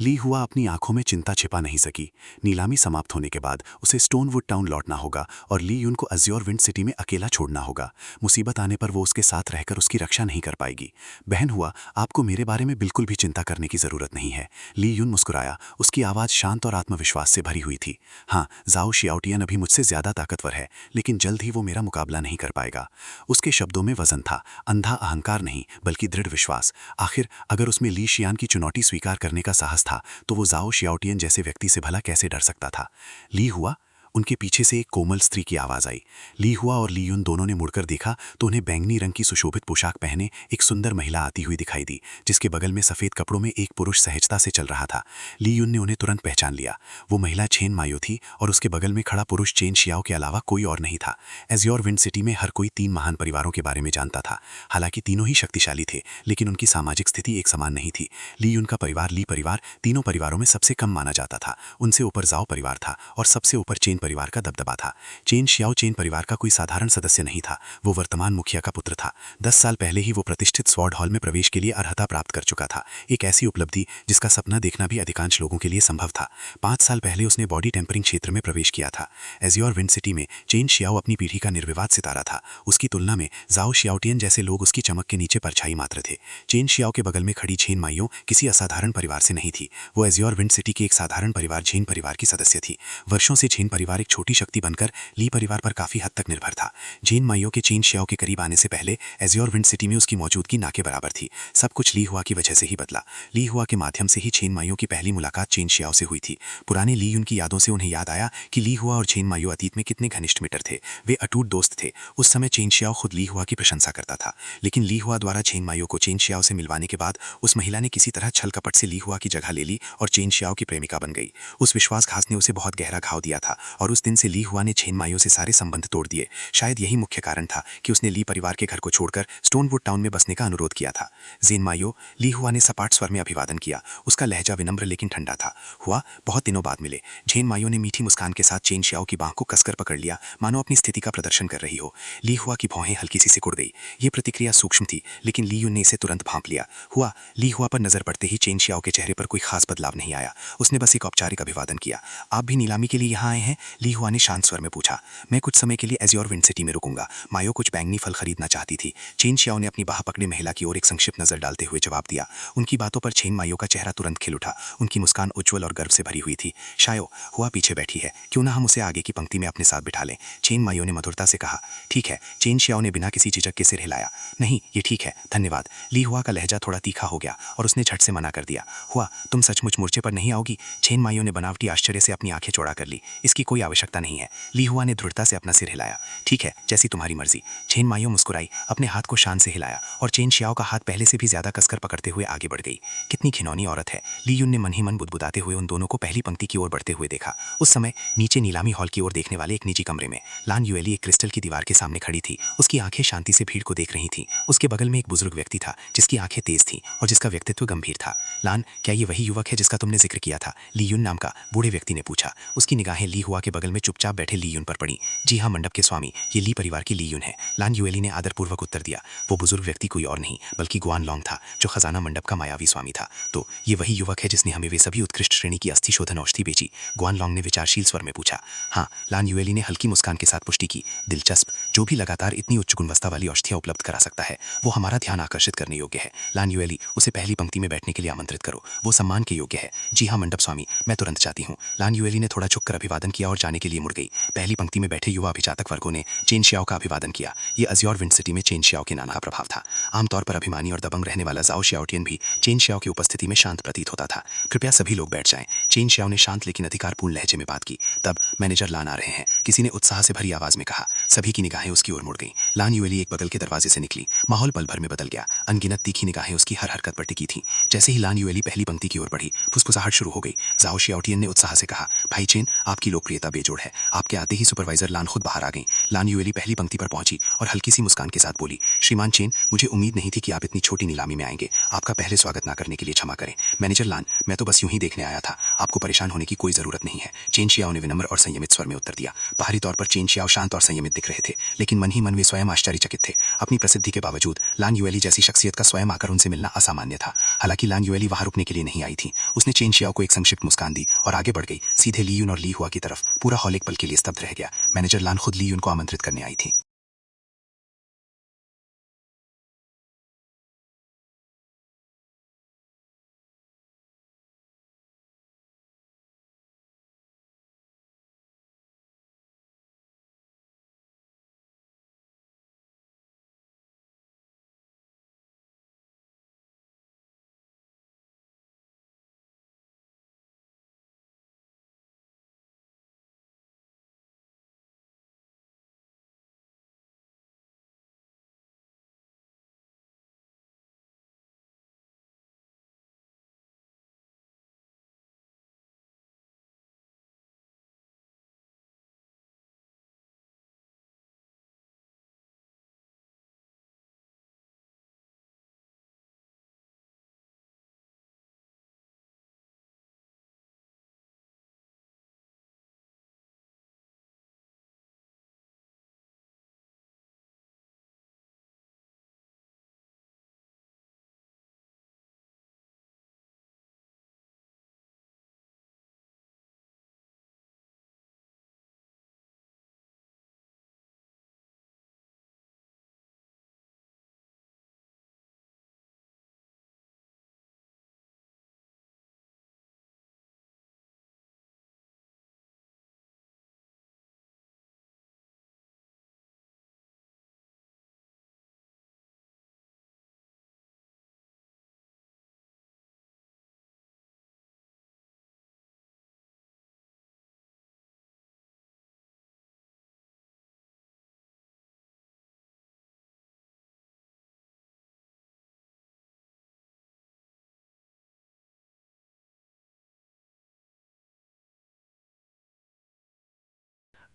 ली हुआ अपनी आंखों में चिंता छिपा नहीं सकी। नीलामी समाप्त होने के बाद उसे स्टोनवुड टाउन लौटना होगा और ली यून को अज्योर विंड सिटी में अकेला छोड़ना होगा। मुसीबत आने पर वो उसके साथ रहकर उसकी रक्षा नहीं कर पाएगी। बहन हुआ, आपको मेरे बारे में बिल्कुल भी चिंता करने की जरूरत नहीं है। ली यून मुस्कुराया। उसकी आवाज शांत और आत्मविश्वास से भरी हुई थी। हाँ, जाओ शियाओटियन अभी मुझसे ज्यादा ताकतवर है, लेकिन जल्द ही वो मेरा मुकाबला नहीं कर पाएगा। उसके शब्दों में वजन था, अंधा अहंकार नहीं बल्कि दृढ़ विश्वास। आखिर अगर उसमें ली शियान की चुनौती स्वीकार करने का साहस था तो वो जाओ शियाओटियन जैसे व्यक्ति से भला कैसे डर सकता था। ली हुआ, उनके पीछे से एक कोमल स्त्री की आवाज आई। ली हुआ और ली यून दोनों ने मुड़कर देखा तो उन्हें बैंगनी रंग की सुशोभित पोशाक पहने एक सुंदर महिला आती हुई दिखाई दी, जिसके बगल में सफेद कपड़ों में एक पुरुष सहजता से चल रहा था। ली यून ने उन्हें तुरंत पहचान लिया। वो महिला चेन मायो थी और उसके बगल में खड़ा पुरुष चेन शियाओ के अलावा कोई और नहीं था। एज्योर विंड सिटी में हर कोई 3 महान परिवारों के बारे में जानता था। हालांकि तीनों ही शक्तिशाली थे, लेकिन उनकी सामाजिक स्थिति एक समान नहीं थी। ली यून का परिवार ली परिवार तीनों परिवारों में सबसे कम माना जाता था। उनसे ऊपर जाओ परिवार था और सबसे ऊपर चेन परिवार का दबदबा था। चेन शियाओ चेन परिवार का कोई साधारण सदस्य नहीं था। वो वर्तमान मुखिया का पुत्र था। 10 साल पहले ही वो प्रतिष्ठित स्वॉर्ड हॉल में प्रवेश के लिए अर्हता प्राप्त कर चुका था, एक ऐसी उपलब्धि जिसका सपना देखना भी अधिकांश लोगों के लिए संभव था। 5 साल पहले उसने बॉडी टेम्परिंग क्षेत्र में प्रवेश किया था। एज्योर विंड सिटी में चेन शियाओ अपनी पीढ़ी का निर्विवाद सितारा था। उसकी तुलना में जाओ शियाओटियन जैसे लोग उसकी चमक के नीचे परछाई मात्र थे। चेन शियाओ के बगल में खड़ी चेन माइयो किसी असाधारण परिवार से नहीं थी। वो एज्योर विंड सिटी के एक साधारण परिवार झेन परिवार की सदस्य थी। वर्षों से झेन परिवार एक छोटी शक्ति बनकर ली परिवार पर काफी हद तक निर्भर था। झेन माइयो के चेन शियाओ के करीब आने से पहले एज्योर विंड सिटी में उसकी मौजूदगी ना के बराबर थी। सब कुछ ली हुआ की वजह से ही बदला। ली हुआ के माध्यम से ही झेन माइयो की पहली मुलाकात चेन शियाओ से हुई थी। पुराने ली यून की यादों से उन्हें याद आया कि ली हुआ और झेन माइयो अतीत में कितने घनिष्ठ मित्र थे। वे अटूट दोस्त थे। उस समय चेन शियाओ खुद ली हुआ की प्रशंसा करता था, लेकिन ली हुआ द्वारा झेन माइयो को चेन शियाओ से मिलवाने के बाद उस महिला ने किसी तरह छल कपट से ली हुआ की जगह ले ली और चेन शियाओ की प्रेमिका बन गई। उस विश्वासघात ने उसे बहुत गहरा घाव दिया था और उस दिन से ली हुआ ने झेन माइयो से सारे संबंध तोड़ दिए। शायद यही मुख्य कारण था कि उसने ली परिवार के घर को छोड़कर स्टोनवुड टाउन में बसने का अनुरोध किया था। झेन माइयो, ली हुआ ने सपाट स्वर में अभिवादन किया। उसका लहजा विनम्र लेकिन ठंडा था। हुआ, बहुत दिनों बाद मिले। झेन माइयो ने मीठी मुस्कान के साथ चेन शियाओ की बांह को कसकर पकड़ लिया, मानो अपनी स्थिति का प्रदर्शन कर रही हो। ली हुआ की भौहें हल्की सी सिकुड़ गई। ये प्रतिक्रिया सूक्ष्म थी, लेकिन ली यून ने इसे तुरंत भांप लिया। हुआ, ली हुआ पर नजर पड़ते ही चेन शियाओ के चेहरे पर कोई खास बदलाव नहीं आया। उसने बस एक औपचारिक अभिवादन किया। आप भी नीलामी के लिए यहाँ आए हैं? ली हुआ ने शांत स्वर में पूछा। मैं कुछ समय के लिए एज्योर विंड सिटी में रुकूंगा। मायो कुछ बैंगनी फल खरीदना चाहती थी। चेन शियाओ ने अपनी बाह पकड़े महिला की ओर एक संक्षिप्त नजर डालते हुए जवाब दिया। उनकी बातों पर चेन मायो का चेहरा तुरंत खिल उठा। उनकी मुस्कान उज्ज्वल और गर्व से भरी हुई थी। शायो, हुआ पीछे बैठी है, क्यों ना हम उसे आगे की पंक्ति में अपने साथ बिठा लें? चेन मायो ने मधुरता से कहा। ठीक है। चेन शियाओ ने बिना किसी झिझक के सिर हिलाया। नहीं, ये ठीक है, धन्यवाद। ली हुआ का लहजा थोड़ा तीखा हो गया और उसने झट से मना कर दिया। हुआ, तुम सचमुच मोर्चे पर नहीं आओगी? चेन मायो ने बनावटी आश्चर्य से अपनी आंखें चौड़ा कर ली। इसकी कोई आवश्यकता नहीं है। ली हुआ ने दृढ़ता से अपना सिर हिलाया। ठीक है, जैसी तुम्हारी मर्जी। चेन मायो मुस्कुराई, अपने हाथ को शान से हिलाया और चेन शियाओ का हाथ पहले से भी ज्यादा कसकर पकड़ते हुए आगे बढ़ गई। कितनी घिनौनी औरत है। ली यून ने मन ही मन बुदबुदाते हुए उन दोनों को पहली पंक्ति की ओर बढ़ते हुए देखा। उस समय नीचे नीलामी हॉल की ओर देखने वाले एक निजी कमरे में लान युएली एक क्रिस्टल की दीवार के सामने खड़ी थी। उसकी आंखें शांति से भीड़ को देख रही थीं। उसके बगल में एक बुजुर्ग व्यक्ति था जिसकी आंखें तेज थीं और जिसका व्यक्तित्व गंभीर था। लान, क्या ये वही युवक है जिसका तुमने जिक्र किया था? ली यून नाम का बूढ़े व्यक्ति ने पूछा। उसकी निगाहें ली हुआ के बगल में चुपचाप बैठे ली यून पर पड़ी। जी हाँ मंडप के स्वामी, ये ली परिवार की ली यून है। लान युएली ने आदरपूर्वक उत्तर दिया। वो बुजुर्ग व्यक्ति कोई और नहीं बल्कि गुआन लॉन्ग था, जो खजाना मंडप का मायावी स्वामी था। तो ये वही युवक है जिसने हमें वे सभी उत्कृष्ट श्रेणी की अस्थि शोधन औषधि बेची? गुआन लॉन्ग ने विचारशील स्वर में पूछा। हाँ, लान युएली ने हल्की मुस्कान के साथ पुष्टि की। दिलचस्प। जो भी लगातार इतनी उच्च गुणवत्ता वाली औषधियां उपलब्ध करा सकता है वो हमारा ध्यान आकर्षित करने योग्य है। लान युएली, उसे पहली पंक्ति में बैठने के लिए आमंत्रित करो, वो सम्मान के योग्य है। जी हाँ मंडप स्वामी, मैं तुरंत चाहती हूँ। लान युएली ने थोड़ा झुककर अभिवादन किया और जाने के लिए मुड़ गई। पहली पंक्ति में बैठे युवा अभिजातक वर्गों ने चेन शियाओ का अभिवादन किया। ये एज्योर विंड सिटी में चेन शियाओ के नाना का प्रभाव था। आमतौर पर अभिमानी और दबंग रहने वाला जाओ शियाओटियन भी चेन शियाओ की उपस्थिति में शांत प्रतीत होता था। कृपया सभी लोग बैठ जाएं। चेन शियाओ ने शांत लेकिन अधिकारपूर्ण लहजे में बात की। तब मैनेजर लान आ रहे हैं, किसी ने उत्साह से भरी आवाज में कहा। सभी की निगाहें उसकी ओर मुड़ गईं। लान युएली एक बगल के दरवाजे से निकली। माहौल पल भर में बदल गया। अनगिनत तीखी निगाहें उसकी हर हरकत पर टिकी थीं। जैसे ही लान युएली पहली पंक्ति की ओर बढ़ी, फुसफुसाहट शुरू हो गई। जाओ शियाओटियन ने उत्साह से कहा। भाई चेन, आपकी लोकप्रियता योग्यता बेजोड़ है। आपके आते ही सुपरवाइजर लान खुद बाहर आ गई। लान यूएली पहली पंक्ति पर पहुंची और हल्की सी मुस्कान के साथ बोली, श्रीमान चेन, मुझे उम्मीद नहीं थी कि आप इतनी छोटी नीलामी में आएंगे। आपका पहले स्वागत ना करने के लिए क्षमा करें। मैनेजर लान, मैं तो बस यूं ही देखने आया था, आपको परेशान होने की कोई जरूरत नहीं है। चेन शियाओ ने विनम्र और संयमित स्वर में उत्तर दिया। बाहरी तौर पर चेन शियाओ शांत और संयमित दिख रहे थे, लेकिन मन ही मन वे स्वयं आश्चर्यचकित थे। अपनी प्रसिद्धि के बावजूद लान यूएली जैसी शख्सियत का स्वयं आकर उनसे मिलना असामान्य था। हालांकि लान यूएली वहां रुकने के लिए नहीं आई थी। उसने चेन शियाओ को एक संक्षिप्त मुस्कान दी और आगे बढ़ गई, सीधे ली यून और ली हुआ की तरफ। पूरा हॉल एक पल के लिए स्तब्ध रह गया। मैनेजर लान खुद ली यून को आमंत्रित करने आई थी।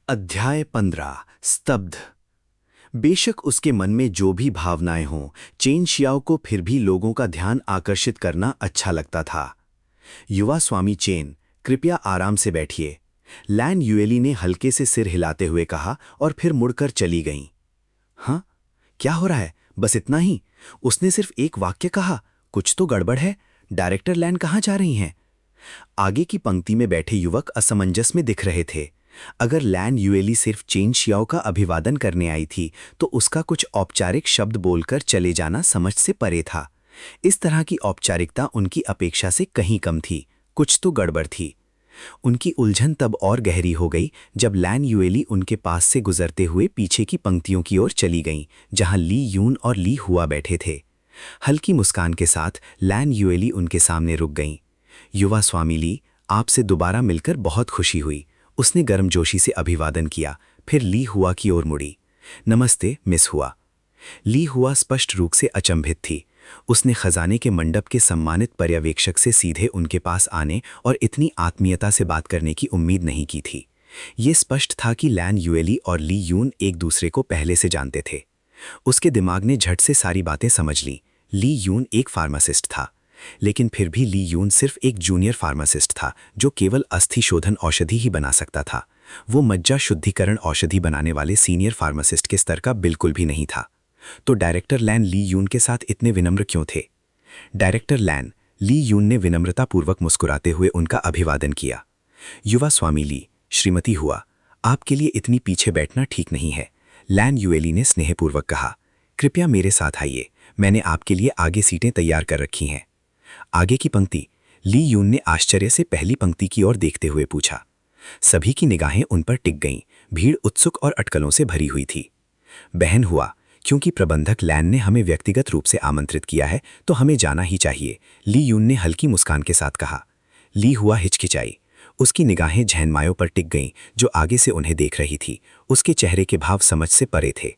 अध्याय 15 स्तब्ध। बेशक उसके मन में जो भी भावनाएं हों, चेन शियाओ को फिर भी लोगों का ध्यान आकर्षित करना अच्छा लगता था। युवा स्वामी चेन, कृपया आराम से बैठिए, लैन यूएली ने हल्के से सिर हिलाते हुए कहा और फिर मुड़कर चली गईं। हाँ, क्या हो रहा है? बस इतना ही? उसने सिर्फ एक वाक्य कहा। कुछ तो गड़बड़ है। डायरेक्टर लैन कहाँ जा रही हैं? आगे की पंक्ति में बैठे युवक असमंजस में दिख रहे थे। अगर लैन यूएली सिर्फ चेन शियाओ का अभिवादन करने आई थी तो उसका कुछ औपचारिक शब्द बोलकर चले जाना समझ से परे था। इस तरह की औपचारिकता उनकी अपेक्षा से कहीं कम थी। कुछ तो गड़बड़ थी। उनकी उलझन तब और गहरी हो गई जब लैन यूएली उनके पास से गुजरते हुए पीछे की पंक्तियों की ओर चली गईं, जहां ली यून और ली हुआ बैठे थे। हल्की मुस्कान के साथ लैन यूएली उनके सामने रुक गईं। युवा स्वामी ली, आपसे दोबारा मिलकर बहुत खुशी हुई। उसने गर्मजोशी से अभिवादन किया, फिर ली हुआ की ओर मुड़ी। नमस्ते मिस हुआ। ली हुआ स्पष्ट रूप से अचंभित थी। उसने खजाने के मंडप के सम्मानित पर्यवेक्षक से सीधे उनके पास आने और इतनी आत्मीयता से बात करने की उम्मीद नहीं की थी। ये स्पष्ट था कि लैन यूएली और ली यून एक दूसरे को पहले से जानते थे। उसके दिमाग ने झट से सारी बातें समझ ली। ली यून एक फार्मासिस्ट था, लेकिन फिर भी ली यून सिर्फ एक जूनियर फार्मासिस्ट था जो केवल अस्थि शोधन औषधि ही बना सकता था। वो मज्जा शुद्धिकरण औषधि बनाने वाले सीनियर फार्मासिस्ट के स्तर का बिल्कुल भी नहीं था। तो डायरेक्टर लैन ली यून के साथ इतने विनम्र क्यों थे? डायरेक्टर लैन, ली यून ने विनम्रतापूर्वक मुस्कुराते हुए उनका अभिवादन किया। युवा स्वामी ली, श्रीमती हुआ, आपके लिए इतनी पीछे बैठना ठीक नहीं है, लैन यूएली ने स्नेहपूर्वक कहा। कृपया मेरे साथ आइए, मैंने आपके लिए आगे सीटें तैयार कर रखी हैं। आगे की पंक्ति, ली यून ने आश्चर्य से पहली पंक्ति की ओर देखते हुए पूछा। सभी की निगाहें उन पर टिक गईं। भीड़ उत्सुक और अटकलों से भरी हुई थी। बहन हुआ, क्योंकि प्रबंधक लैन ने हमें व्यक्तिगत रूप से आमंत्रित किया है तो हमें जाना ही चाहिए, ली यून ने हल्की मुस्कान के साथ कहा। ली हुआ हिचकिचाई। उसकी निगाहें झैनमायों पर टिक गईं जो आगे से उन्हें देख रही थी। उसके चेहरे के भाव समझ से परे थे।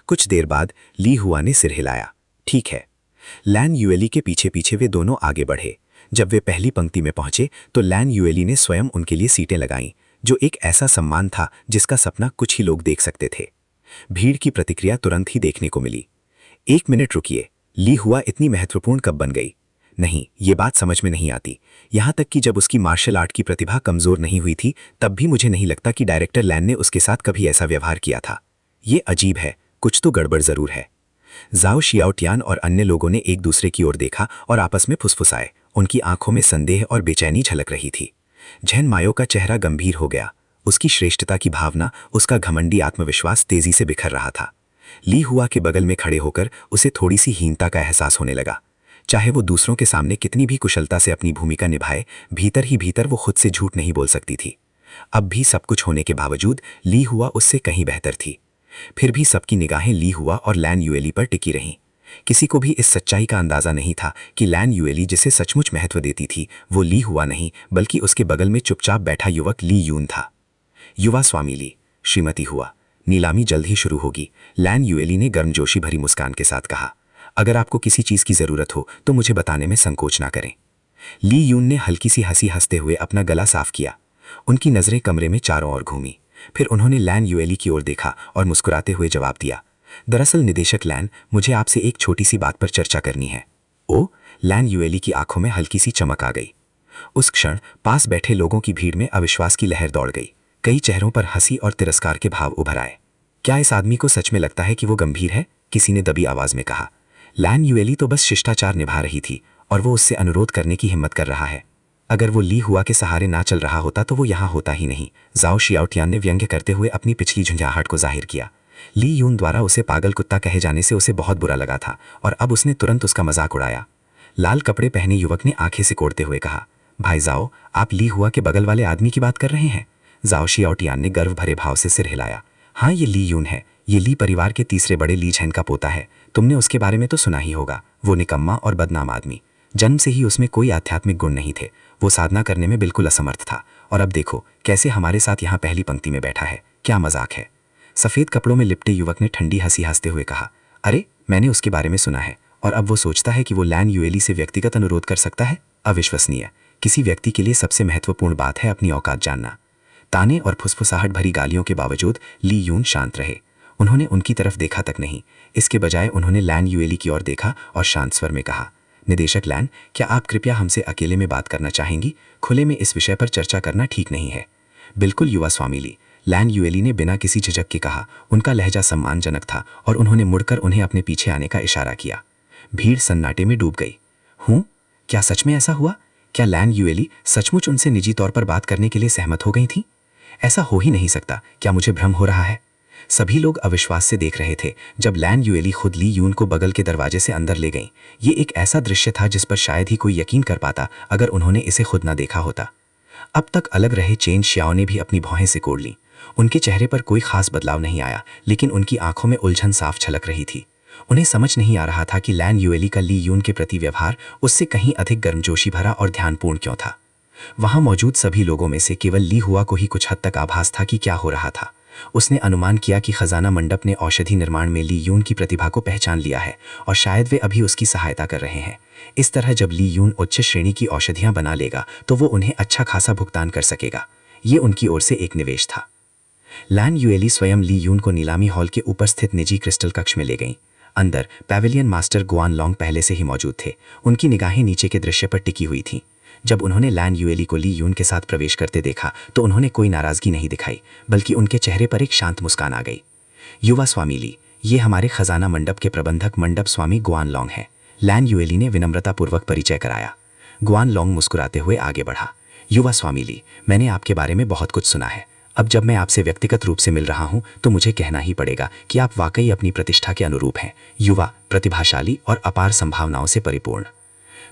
कुछ देर बाद ली हुआ ने सिर हिलाया। ठीक है। लैन यूएली के पीछे पीछे वे दोनों आगे बढ़े। जब वे पहली पंक्ति में पहुंचे तो लैन यूएली ने स्वयं उनके लिए सीटें लगाईं। जो एक ऐसा सम्मान था जिसका सपना कुछ ही लोग देख सकते थे। भीड़ की प्रतिक्रिया तुरंत ही देखने को मिली। 1 मिनट रुकिए, ली हुआ इतनी महत्वपूर्ण कब बन गई? नहीं, ये बात समझ में नहीं आती। यहाँ तक कि जब उसकी मार्शल आर्ट की प्रतिभा कमजोर नहीं हुई थी, तब भी मुझे नहीं लगता कि डायरेक्टर लैन ने उसके साथ कभी ऐसा व्यवहार किया था। ये अजीब है, कुछ तो गड़बड़ जरूर है। जाओ शियाओटियान और अन्य लोगों ने एक दूसरे की ओर देखा और आपस में फुसफुसाए। उनकी आंखों में संदेह और बेचैनी झलक रही थी। झेन मायो का चेहरा गंभीर हो गया। उसकी श्रेष्ठता की भावना, उसका घमंडी आत्मविश्वास तेजी से बिखर रहा था। ली हुआ के बगल में खड़े होकर उसे थोड़ी सी हीनता का एहसास होने लगा। चाहे वो दूसरों के सामने कितनी भी कुशलता से अपनी भूमिका निभाए, भीतर ही भीतर वो खुद से झूठ नहीं बोल सकती थी। अब भी सब कुछ होने के बावजूद ली हुआ उससे कहीं बेहतर थी। फिर भी सबकी निगाहें ली हुआ और लैन युएली पर टिकी रहीं। किसी को भी इस सच्चाई का अंदाजा नहीं था कि लैन युएली जिसे सचमुच महत्व देती थी, वो ली हुआ नहीं बल्कि उसके बगल में चुपचाप बैठा युवक ली यून था। युवा स्वामी ली, श्रीमती हुआ, नीलामी जल्द ही शुरू होगी, लैन युएली ने गर्मजोशी भरी मुस्कान के साथ कहा। अगर आपको किसी चीज की जरूरत हो तो मुझे बताने में संकोच ना करें। ली यून ने हल्की सी हंसी हंसते हुए अपना गला साफ किया। उनकी नजरें कमरे में चारों ओर घूमी। फिर उन्होंने लैन युएली की ओर देखा और मुस्कुराते हुए जवाब दिया, दरअसल निदेशक लैन, मुझे आपसे एक छोटी सी बात पर चर्चा करनी है। ओ, लैन युएली की आंखों में हल्की सी चमक आ गई। उस क्षण पास बैठे लोगों की भीड़ में अविश्वास की लहर दौड़ गई। कई चेहरों पर हंसी और तिरस्कार के भाव उभर आए। क्या इस आदमी को सच में लगता है कि वो गंभीर है? किसी ने दबी आवाज में कहा। लैन युएली तो बस शिष्टाचार निभा रही थी और वो उससे अनुरोध करने की हिम्मत कर रहा है। अगर वो ली हुआ के सहारे ना चल रहा होता तो वो यहाँ होता ही नहीं। जाओ शियाओटियान ने व्यंग्य करते हुए अपनी पिछली झंझाहट को जाहिर किया। ली यून द्वारा उसे पागल कुत्ता कहे जाने से उसे बहुत बुरा लगा था और अब उसने तुरंत उसका मजाक उड़ाया। लाल कपड़े पहने युवक ने आंखें सिकोड़ते हुए कहा, भाई जाओ, आप ली हुआ के बगल वाले आदमी की बात कर रहे हैं? जाओ शियाओटियान ने गर्व भरे भाव से सिर हिलाया। हाँ, ये ली यून है। ये ली परिवार के तीसरे बड़े ली झेन का पोता है। तुमने उसके बारे में तो सुना ही होगा। वो निकम्मा और बदनाम आदमी। जन्म से ही उसमें कोई आध्यात्मिक गुण नहीं थे। वो साधना करने में बिल्कुल असमर्थ था और अब देखो कैसे हमारे साथ यहाँ पहली पंक्ति में बैठा है। क्या मजाक है? सफेद कपड़ों में लिपटे युवक ने ठंडी हंसी हंसते हुए कहा, अरे मैंने उसके बारे में सुना है और अब वो सोचता है कि वो लैन युएली से व्यक्तिगत अनुरोध कर सकता है? अविश्वसनीय। किसी व्यक्ति के लिए सबसे महत्वपूर्ण बात है अपनी औकात जानना। ताने और फुसफुसाहट भरी गालियों के बावजूद ली यून शांत रहे। उन्होंने उनकी तरफ देखा तक नहीं, इसके बजाय उन्होंने लैन युएली की ओर देखा और शांत स्वर में कहा, निदेशक लैन, क्या आप कृपया हमसे अकेले में बात करना चाहेंगी? खुले में इस विषय पर चर्चा करना ठीक नहीं है। बिल्कुल युवा स्वामी ली, लैन युएली ने बिना किसी झिझक के कहा। उनका लहजा सम्मानजनक था और उन्होंने मुड़कर उन्हें अपने पीछे आने का इशारा किया। भीड़ सन्नाटे में डूब गई। हूँ? क्या सच में ऐसा हुआ? क्या लैन युएली सचमुच उनसे निजी तौर पर बात करने के लिए सहमत हो गई थी? ऐसा हो ही नहीं सकता। क्या मुझे भ्रम हो रहा है? सभी लोग अविश्वास से देख रहे थे जब लैन युएली खुद ली यून को बगल के दरवाजे से अंदर ले गईं। ये एक ऐसा दृश्य था जिस पर शायद ही कोई यकीन कर पाता अगर उन्होंने इसे खुद ना देखा होता। अब तक अलग रहे चेन शियाओ ने भी अपनी भौहें सिकोड़ लीं। उनके चेहरे पर कोई खास बदलाव नहीं आया, लेकिन उनकी आंखों में उलझन साफ झलक रही थी। उन्हें समझ नहीं आ रहा था कि लैन युएली का ली यून के प्रति व्यवहार उससे कहीं अधिक गर्मजोशी भरा और ध्यानपूर्ण क्यों था। वहां मौजूद सभी लोगों में से केवल ली हुआ को ही कुछ हद तक आभास था कि क्या हो रहा था। उसने अनुमान किया कि खजाना मंडप ने औषधि निर्माण में ली यून की प्रतिभा को पहचान लिया है और शायद वे अभी उसकी सहायता कर रहे हैं। इस तरह जब ली यून उच्च श्रेणी की औषधियां बना लेगा तो वो उन्हें अच्छा खासा भुगतान कर सकेगा। ये उनकी ओर से एक निवेश था। लैन युएली स्वयं ली यून को नीलामी हॉल के ऊपर स्थित निजी क्रिस्टल कक्ष में ले गईं। अंदर पैवेलियन मास्टर गुआन लॉन्ग पहले से ही मौजूद थे। उनकी निगाहें नीचे के दृश्य पर टिकी हुई थीं। जब उन्होंने लैन युएली को ली यून के साथ प्रवेश करते देखा तो उन्होंने कोई नाराजगी नहीं दिखाई, बल्कि उनके चेहरे पर एक शांत मुस्कान आ गई। युवा स्वामी ली, ये हमारे खजाना मंडप के प्रबंधक मंडप स्वामी गुआन लॉन्ग हैं। लैन युएली ने विनम्रतापूर्वक परिचय कराया। गुआन लॉन्ग मुस्कुराते हुए आगे बढ़ा। युवा स्वामी ली, मैंने आपके बारे में बहुत कुछ सुना है। अब जब मैं आपसे व्यक्तिगत रूप से मिल रहा हूं तो मुझे कहना ही पड़ेगा कि आप वाकई अपनी प्रतिष्ठा के अनुरूप हैं। युवा, प्रतिभाशाली और अपार संभावनाओं से परिपूर्ण।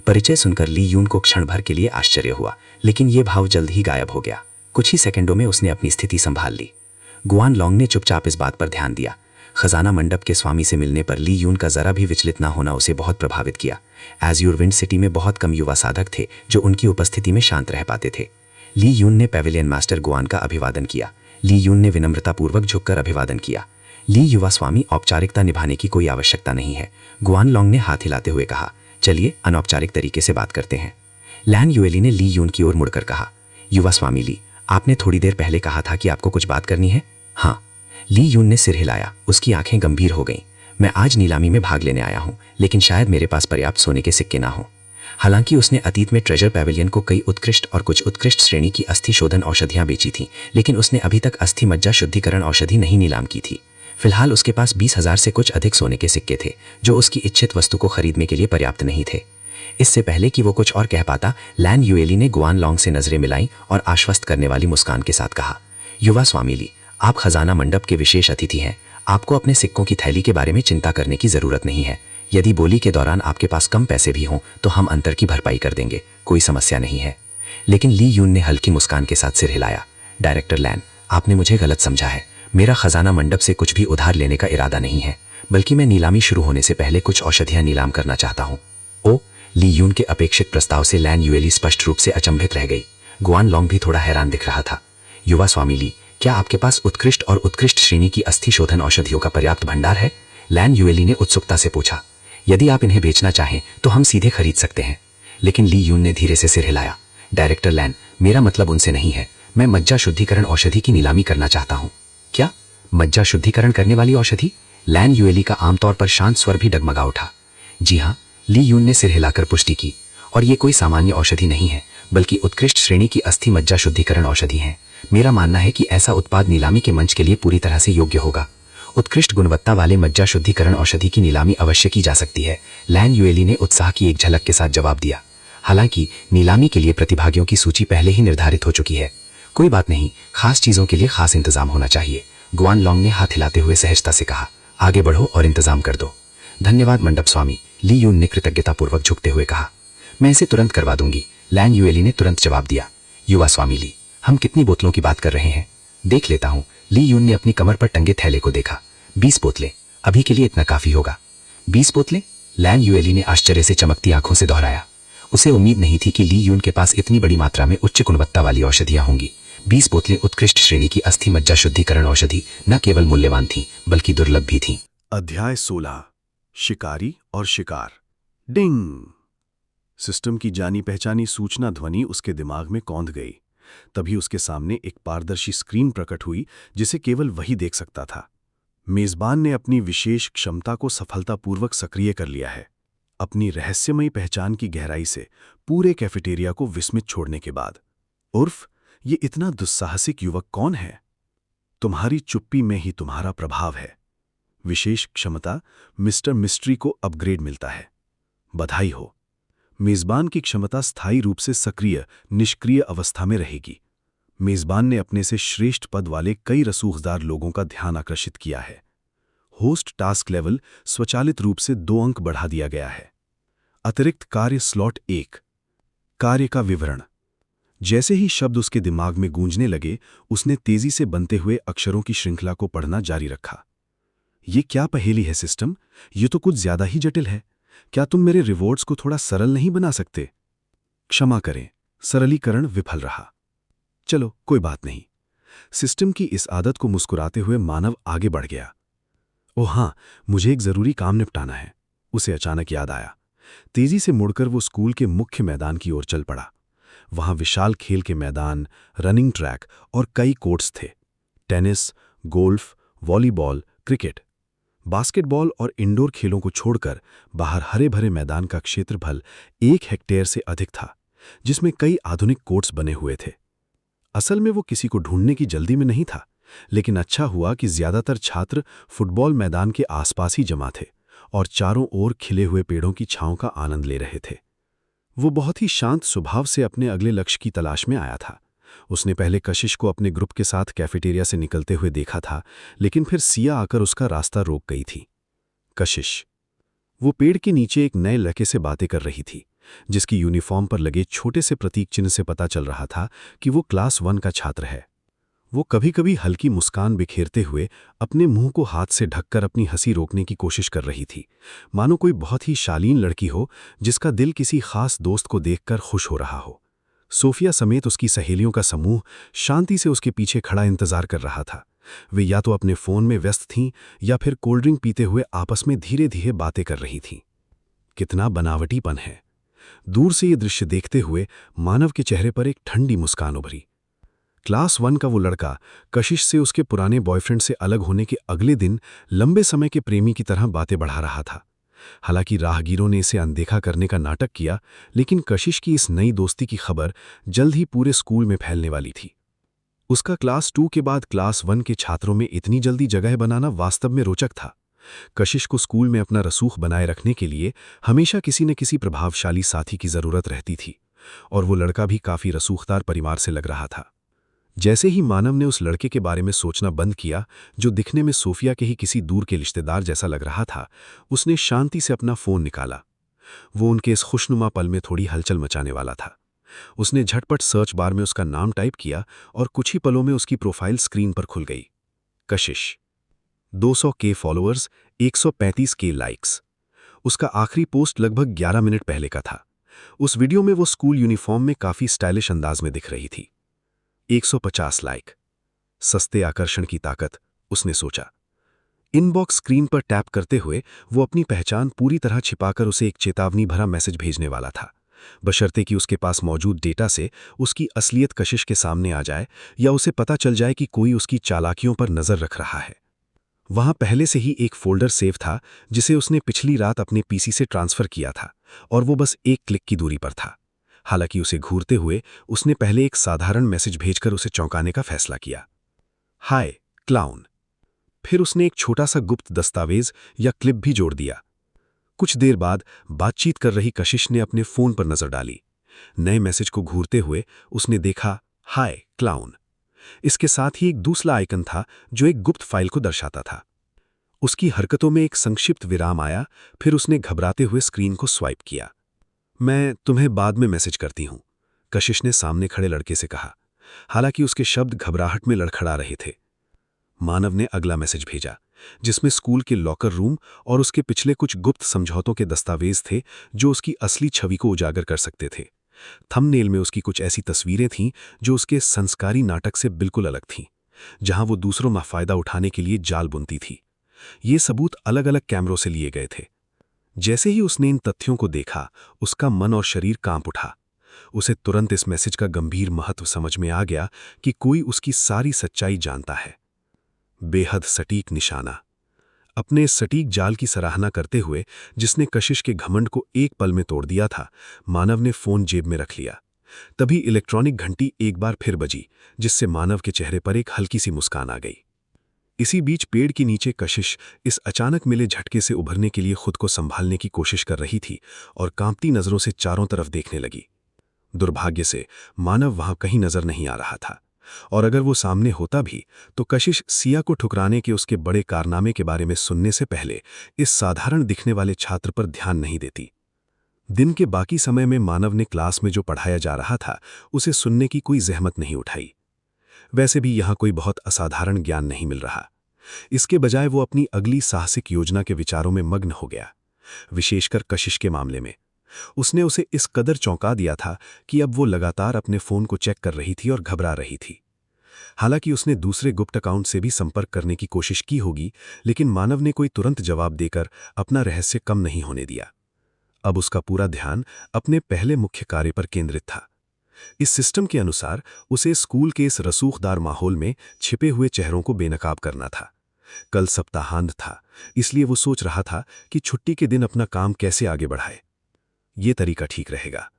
परिचय सुनकर ली यून को क्षण भर के लिए आश्चर्य हुआ, लेकिन ये भाव जल्द ही गायब हो गया। कुछ ही सेकंडों में उसने अपनी स्थिति संभाल ली। गुआन लॉन्ग ने चुपचाप इस बात पर ध्यान दिया। खजाना मंडप के स्वामी से मिलने पर ली यून का जरा भी विचलित न होना उसे बहुत प्रभावित किया। एज़्योर विंड सिटी में बहुत कम युवा साधक थे जो उनकी उपस्थिति में शांत रह पाते थे। ली यून ने पैवेलियन मास्टर गुआन का अभिवादन किया। ली यून ने विनम्रतापूर्वक झुककर अभिवादन किया। ली युवा स्वामी, औपचारिकता निभाने की कोई आवश्यकता नहीं है। गुआन लॉन्ग ने हाथ हिलाते हुए कहा, चलिए अनौपचारिक तरीके से बात करते हैं। लैन युएली ने ली यून की ओर मुड़कर कहा, युवा स्वामी ली, आपने थोड़ी देर पहले कहा था कि आपको कुछ बात करनी है। हाँ। ली यून ने सिर हिलाया। उसकी आंखें गंभीर हो गईं। मैं आज नीलामी में भाग लेने आया हूँ, लेकिन शायद मेरे पास पर्याप्त सोने के सिक्के ना हो। हालांकि उसने अतीत में ट्रेजर पैवेलियन को कई उत्कृष्ट और कुछ उत्कृष्ट श्रेणी की अस्थि शोधन औषधियां बेची थीं, लेकिन उसने अभी तक अस्थि मज्जा शुद्धिकरण औषधि नहीं नीलाम की थी। फिलहाल उसके पास 20,000 से कुछ अधिक सोने के सिक्के थे, जो उसकी इच्छित वस्तु को खरीदने के लिए पर्याप्त नहीं थे। इससे पहले कि वो कुछ और कह पाता, लैन युएली ने गुआन लॉन्ग से नजरें मिलाई और आश्वस्त करने वाली मुस्कान के साथ कहा, युवा स्वामी ली, आप खजाना मंडप के विशेष अतिथि हैं। आपको अपने सिक्कों की थैली के बारे में चिंता करने की जरूरत नहीं है। यदि बोली के दौरान आपके पास कम पैसे भी हों तो हम अंतर की भरपाई कर देंगे, कोई समस्या नहीं है। लेकिन ली यून ने हल्की मुस्कान के साथ सिर हिलाया। डायरेक्टर लैन, आपने मुझे गलत समझा है। मेरा खजाना मंडप से कुछ भी उधार लेने का इरादा नहीं है, बल्कि मैं नीलामी शुरू होने से पहले कुछ औषधियां नीलाम करना चाहता हूँ। ओ, ली यून के अपेक्षित प्रस्ताव से लैन युएली स्पष्ट रूप से अचंभित रह गई। गुआन लॉन्ग भी थोड़ा हैरान दिख रहा था। युवा स्वामी ली, क्या आपके पास उत्कृष्ट और उत्कृष्ट श्रेणी की अस्थि शोधन औषधियों का पर्याप्त भंडार है? लैन युएली ने उत्सुकता से पूछा। यदि आप इन्हें बेचना चाहें तो हम सीधे खरीद सकते हैं। लेकिन ली यून ने धीरे से सिर हिलाया। डायरेक्टर लैन, मेरा मतलब उनसे नहीं है। मैं मज्जा शुद्धिकरण औषधि की नीलामी करना चाहता हूँ। क्या? मज्जा शुद्धिकरण करने वाली औषधि? लैन युएली का आमतौर पर शांत स्वर भी डगमगा उठा। जी हाँ, ली यून ने सिर हिलाकर पुष्टि की। और ये कोई सामान्य औषधि नहीं है, बल्कि उत्कृष्ट श्रेणी की अस्थि मज्जा शुद्धिकरण औषधि है। मेरा मानना है कि ऐसा उत्पाद नीलामी के मंच के लिए पूरी तरह से योग्य होगा। उत्कृष्ट गुणवत्ता वाले मज्जा शुद्धिकरण औषधि की नीलामी अवश्य की जा सकती है। लैन युएली ने उत्साह की एक झलक के साथ जवाब दिया। हालांकि नीलामी के लिए प्रतिभागियों की सूची पहले ही निर्धारित हो चुकी है। कोई बात नहीं, खास चीजों के लिए खास इंतजाम होना चाहिए। गुआन लॉन्ग ने हाथ हिलाते हुए सहजता से कहा। आगे बढ़ो और इंतजाम कर दो। धन्यवाद मंडप स्वामी, ली यून ने कृतज्ञतापूर्वक झुकते हुए कहा। मैं इसे तुरंत करवा दूंगी, लैन युएली ने तुरंत जवाब दिया। युवा स्वामी ली, हम कितनी बोतलों की बात कर रहे हैं? देख लेता हूँ। ली यून ने अपनी कमर पर टंगे थैले को देखा। 20 बोतलें, अभी के लिए इतना काफी होगा। 20 बोतलें? लैन युएली ने आश्चर्य से चमकती आंखों से दोहराया। उसे उम्मीद नहीं थी कि ली यून के पास इतनी बड़ी मात्रा में उच्च गुणवत्ता वाली औषधियां होंगी। 20 बोतलें उत्कृष्ट श्रेणी की अस्थि मज्जा शुद्धिकरण औषधि न केवल मूल्यवान थीं, बल्कि दुर्लभ भी थीं। अध्याय 16, शिकारी और शिकार। डिंग! सिस्टम की जानी पहचानी सूचना ध्वनि उसके दिमाग में कौंध गई। तभी उसके सामने एक पारदर्शी स्क्रीन प्रकट हुई, जिसे केवल वही देख सकता था। मेजबान ने अपनी विशेष क्षमता को सफलतापूर्वक सक्रिय कर लिया है। अपनी रहस्यमयी पहचान की गहराई से पूरे कैफेटेरिया को विस्मित छोड़ने के बाद। उर्फ, ये इतना दुस्साहसिक युवक कौन है? तुम्हारी चुप्पी में ही तुम्हारा प्रभाव है। विशेष क्षमता मिस्टर मिस्ट्री को अपग्रेड मिलता है। बधाई हो। मेजबान की क्षमता स्थायी रूप से सक्रिय निष्क्रिय अवस्था में रहेगी। मेजबान ने अपने से श्रेष्ठ पद वाले कई रसूखदार लोगों का ध्यान आकर्षित किया है। होस्ट टास्क लेवल स्वचालित रूप से 2 अंक बढ़ा दिया गया है। अतिरिक्त कार्य स्लॉट 1। कार्य का विवरण। जैसे ही शब्द उसके दिमाग में गूंजने लगे, उसने तेजी से बनते हुए अक्षरों की श्रृंखला को पढ़ना जारी रखा। ये क्या पहेली है सिस्टम? ये तो कुछ ज्यादा ही जटिल है। क्या तुम मेरे रिवॉर्ड्स को थोड़ा सरल नहीं बना सकते? क्षमा करें, सरलीकरण विफल रहा। चलो, कोई बात नहीं। सिस्टम की इस आदत को मुस्कुराते हुए मानव आगे बढ़ गया। ओह हाँ, मुझे एक जरूरी काम निपटाना है, उसे अचानक याद आया। तेजी से मुड़कर वो स्कूल के मुख्य मैदान की ओर चल पड़ा। वहां विशाल खेल के मैदान, रनिंग ट्रैक और कई कोर्ट्स थे। Tennis, golf, volleyball, cricket, basketball और इंडोर खेलों को छोड़कर बाहर हरे भरे मैदान का क्षेत्रफल 1 हेक्टेयर से अधिक था, जिसमें कई आधुनिक कोर्ट्स बने हुए थे। असल में वो किसी को ढूंढने की जल्दी में नहीं था, लेकिन अच्छा हुआ कि ज्यादातर छात्र फुटबॉल मैदान के आसपास ही जमा थे और चारों ओर खिले हुए पेड़ों की छांव का आनंद ले रहे थे। वो बहुत ही शांत स्वभाव से अपने अगले लक्ष्य की तलाश में आया था। उसने पहले कशिश को अपने ग्रुप के साथ कैफेटेरिया से निकलते हुए देखा था, लेकिन फिर सिया आकर उसका रास्ता रोक गई थी। कशिश, वो पेड़ के नीचे एक नए लड़के से बातें कर रही थी, जिसकी यूनिफॉर्म पर लगे छोटे से प्रतीक चिन्ह से पता चल रहा था कि वो क्लास 1 का छात्र है। वो कभी कभी हल्की मुस्कान बिखेरते हुए अपने मुंह को हाथ से ढककर अपनी हंसी रोकने की कोशिश कर रही थी, मानो कोई बहुत ही शालीन लड़की हो जिसका दिल किसी खास दोस्त को देखकर खुश हो रहा हो। सोफिया समेत उसकी सहेलियों का समूह शांति से उसके पीछे खड़ा इंतजार कर रहा था। वे या तो अपने फोन में व्यस्त थीं या फिर कोल्ड ड्रिंक पीते हुए आपस में धीरे धीरे बातें कर रही थीं। कितना बनावटीपन है। दूर से ये दृश्य देखते हुए मानव के चेहरे पर एक ठंडी मुस्कान उभरी। क्लास 1 का वो लड़का कशिश से उसके पुराने बॉयफ्रेंड से अलग होने के अगले दिन लंबे समय के प्रेमी की तरह बातें बढ़ा रहा था। हालांकि राहगीरों ने इसे अनदेखा करने का नाटक किया, लेकिन कशिश की इस नई दोस्ती की खबर जल्द ही पूरे स्कूल में फैलने वाली थी। उसका क्लास 2 के बाद क्लास 1 के छात्रों में इतनी जल्दी जगह बनाना वास्तव में रोचक था। कशिश को स्कूल में अपना रसूख बनाए रखने के लिए हमेशा किसी न किसी प्रभावशाली साथी की जरूरत रहती थी, और वो लड़का भी काफी रसूखदार परिवार से लग रहा था। जैसे ही मानव ने उस लड़के के बारे में सोचना बंद किया, जो दिखने में सोफिया के ही किसी दूर के रिश्तेदार जैसा लग रहा था, उसने शांति से अपना फोन निकाला। वो उनके इस खुशनुमा पल में थोड़ी हलचल मचाने वाला था। उसने झटपट सर्च बार में उसका नाम टाइप किया और कुछ ही पलों में उसकी प्रोफाइल स्क्रीन पर खुल गई। कशिश, 200K फॉलोअर्स, 135K लाइक्स। उसका आखिरी पोस्ट लगभग 11 मिनट पहले का था। उस वीडियो में वो स्कूल यूनिफॉर्म में काफी स्टाइलिश अंदाज में दिख रही थी। 150 लाइक, सस्ते आकर्षण की ताकत, उसने सोचा। इनबॉक्स स्क्रीन पर टैप करते हुए वो अपनी पहचान पूरी तरह छिपाकर उसे एक चेतावनी भरा मैसेज भेजने वाला था, बशर्ते कि उसके पास मौजूद डेटा से उसकी असलियत कशिश के सामने आ जाए या उसे पता चल जाए कि कोई उसकी चालाकियों पर नजर रख रहा है। वहां पहले से ही एक फोल्डर सेव था जिसे उसने पिछली रात अपने पीसी से ट्रांसफर किया था, और वो बस एक क्लिक की दूरी पर था। हालांकि उसे घूरते हुए उसने पहले एक साधारण मैसेज भेजकर उसे चौंकाने का फैसला किया। हाय क्लाउन। फिर उसने एक छोटा सा गुप्त दस्तावेज या क्लिप भी जोड़ दिया। कुछ देर बाद बातचीत कर रही कशिश ने अपने फोन पर नजर डाली। नए मैसेज को घूरते हुए उसने देखा, हाय क्लाउन। इसके साथ ही एक दूसरा आइकन था जो एक गुप्त फाइल को दर्शाता था। उसकी हरकतों में एक संक्षिप्त विराम आया, फिर उसने घबराते हुए स्क्रीन को स्वाइप किया। मैं तुम्हें बाद में मैसेज करती हूं, कशिश ने सामने खड़े लड़के से कहा। हालांकि उसके शब्द घबराहट में लड़खड़ा रहे थे। मानव ने अगला मैसेज भेजा, जिसमें स्कूल के लॉकर रूम और उसके पिछले कुछ गुप्त समझौतों के दस्तावेज थे जो उसकी असली छवि को उजागर कर सकते थे। थंबनेल में उसकी कुछ ऐसी तस्वीरें थीं जो उसके संस्कारी नाटक से बिल्कुल अलग थीं, जहां वो दूसरों का फायदा उठाने के लिए जाल बुनती थी। ये सबूत अलग अलग कैमरों से लिए गए थे। जैसे ही उसने इन तथ्यों को देखा, उसका मन और शरीर कांप उठा। उसे तुरंत इस मैसेज का गंभीर महत्व समझ में आ गया कि कोई उसकी सारी सच्चाई जानता है। बेहद सटीक निशाना। अपने इस सटीक जाल की सराहना करते हुए, जिसने कशिश के घमंड को एक पल में तोड़ दिया था, मानव ने फोन जेब में रख लिया। तभी इलेक्ट्रॉनिक घंटी एक बार फिर बजी, जिससे मानव के चेहरे पर एक हल्की सी मुस्कान आ गई। इसी बीच पेड़ के नीचे कशिश इस अचानक मिले झटके से उभरने के लिए खुद को संभालने की कोशिश कर रही थी और कांपती नजरों से चारों तरफ देखने लगी। दुर्भाग्य से मानव वहां कहीं नजर नहीं आ रहा था, और अगर वो सामने होता भी तो कशिश सिया को ठुकराने के उसके बड़े कारनामे के बारे में सुनने से पहले इस साधारण दिखने वाले छात्र पर ध्यान नहीं देती। दिन के बाकी समय में मानव ने क्लास में जो पढ़ाया जा रहा था उसे सुनने की कोई जहमत नहीं उठाई। वैसे भी यहां कोई बहुत असाधारण ज्ञान नहीं मिल रहा। इसके बजाय वो अपनी अगली साहसिक योजना के विचारों में मग्न हो गया। विशेषकर कशिश के मामले में उसने उसे इस कदर चौंका दिया था कि अब वो लगातार अपने फोन को चेक कर रही थी और घबरा रही थी। हालांकि उसने दूसरे गुप्त अकाउंट से भी संपर्क करने की कोशिश की होगी, लेकिन मानव ने कोई तुरंत जवाब देकर अपना रहस्य कम नहीं होने दिया। अब उसका पूरा ध्यान अपने पहले मुख्य कार्य पर केंद्रित था। इस सिस्टम के अनुसार उसे स्कूल के इस रसूखदार माहौल में छिपे हुए चेहरों को बेनकाब करना था। कल सप्ताहांत था, इसलिए वो सोच रहा था कि छुट्टी के दिन अपना काम कैसे आगे बढ़ाए। ये तरीका ठीक रहेगा।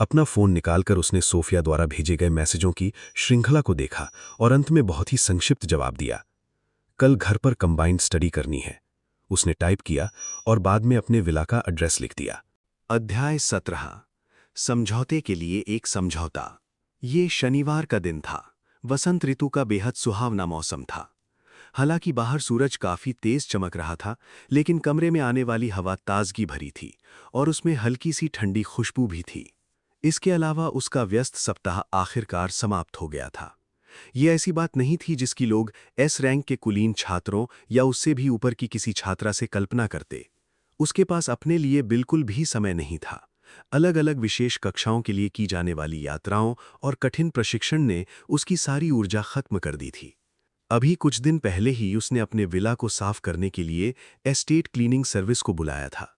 अपना फोन निकालकर उसने सोफिया द्वारा भेजे गए मैसेजों की श्रृंखला को देखा और अंत में बहुत ही संक्षिप्त जवाब दिया। कल घर पर कंबाइंड स्टडी करनी है, उसने टाइप किया और बाद में अपने विला का एड्रेस लिख दिया। अध्याय 17। समझौते के लिए एक समझौता। ये शनिवार का दिन था। वसंत ऋतु का बेहद सुहावना मौसम था। हालांकि बाहर सूरज काफी तेज चमक रहा था, लेकिन कमरे में आने वाली हवा ताजगी भरी थी और उसमें हल्की सी ठंडी खुशबू भी थी। इसके अलावा उसका व्यस्त सप्ताह आखिरकार समाप्त हो गया था। ये ऐसी बात नहीं थी जिसकी लोग एस रैंक के कुलीन छात्रों या उससे भी ऊपर की किसी छात्रा से कल्पना करते। उसके पास अपने लिए बिल्कुल भी समय नहीं था। अलग अलग विशेष कक्षाओं के लिए की जाने वाली यात्राओं और कठिन प्रशिक्षण ने उसकी सारी ऊर्जा खत्म कर दी थी। अभी कुछ दिन पहले ही उसने अपने विला को साफ करने के लिए एस्टेट क्लीनिंग सर्विस को बुलाया था,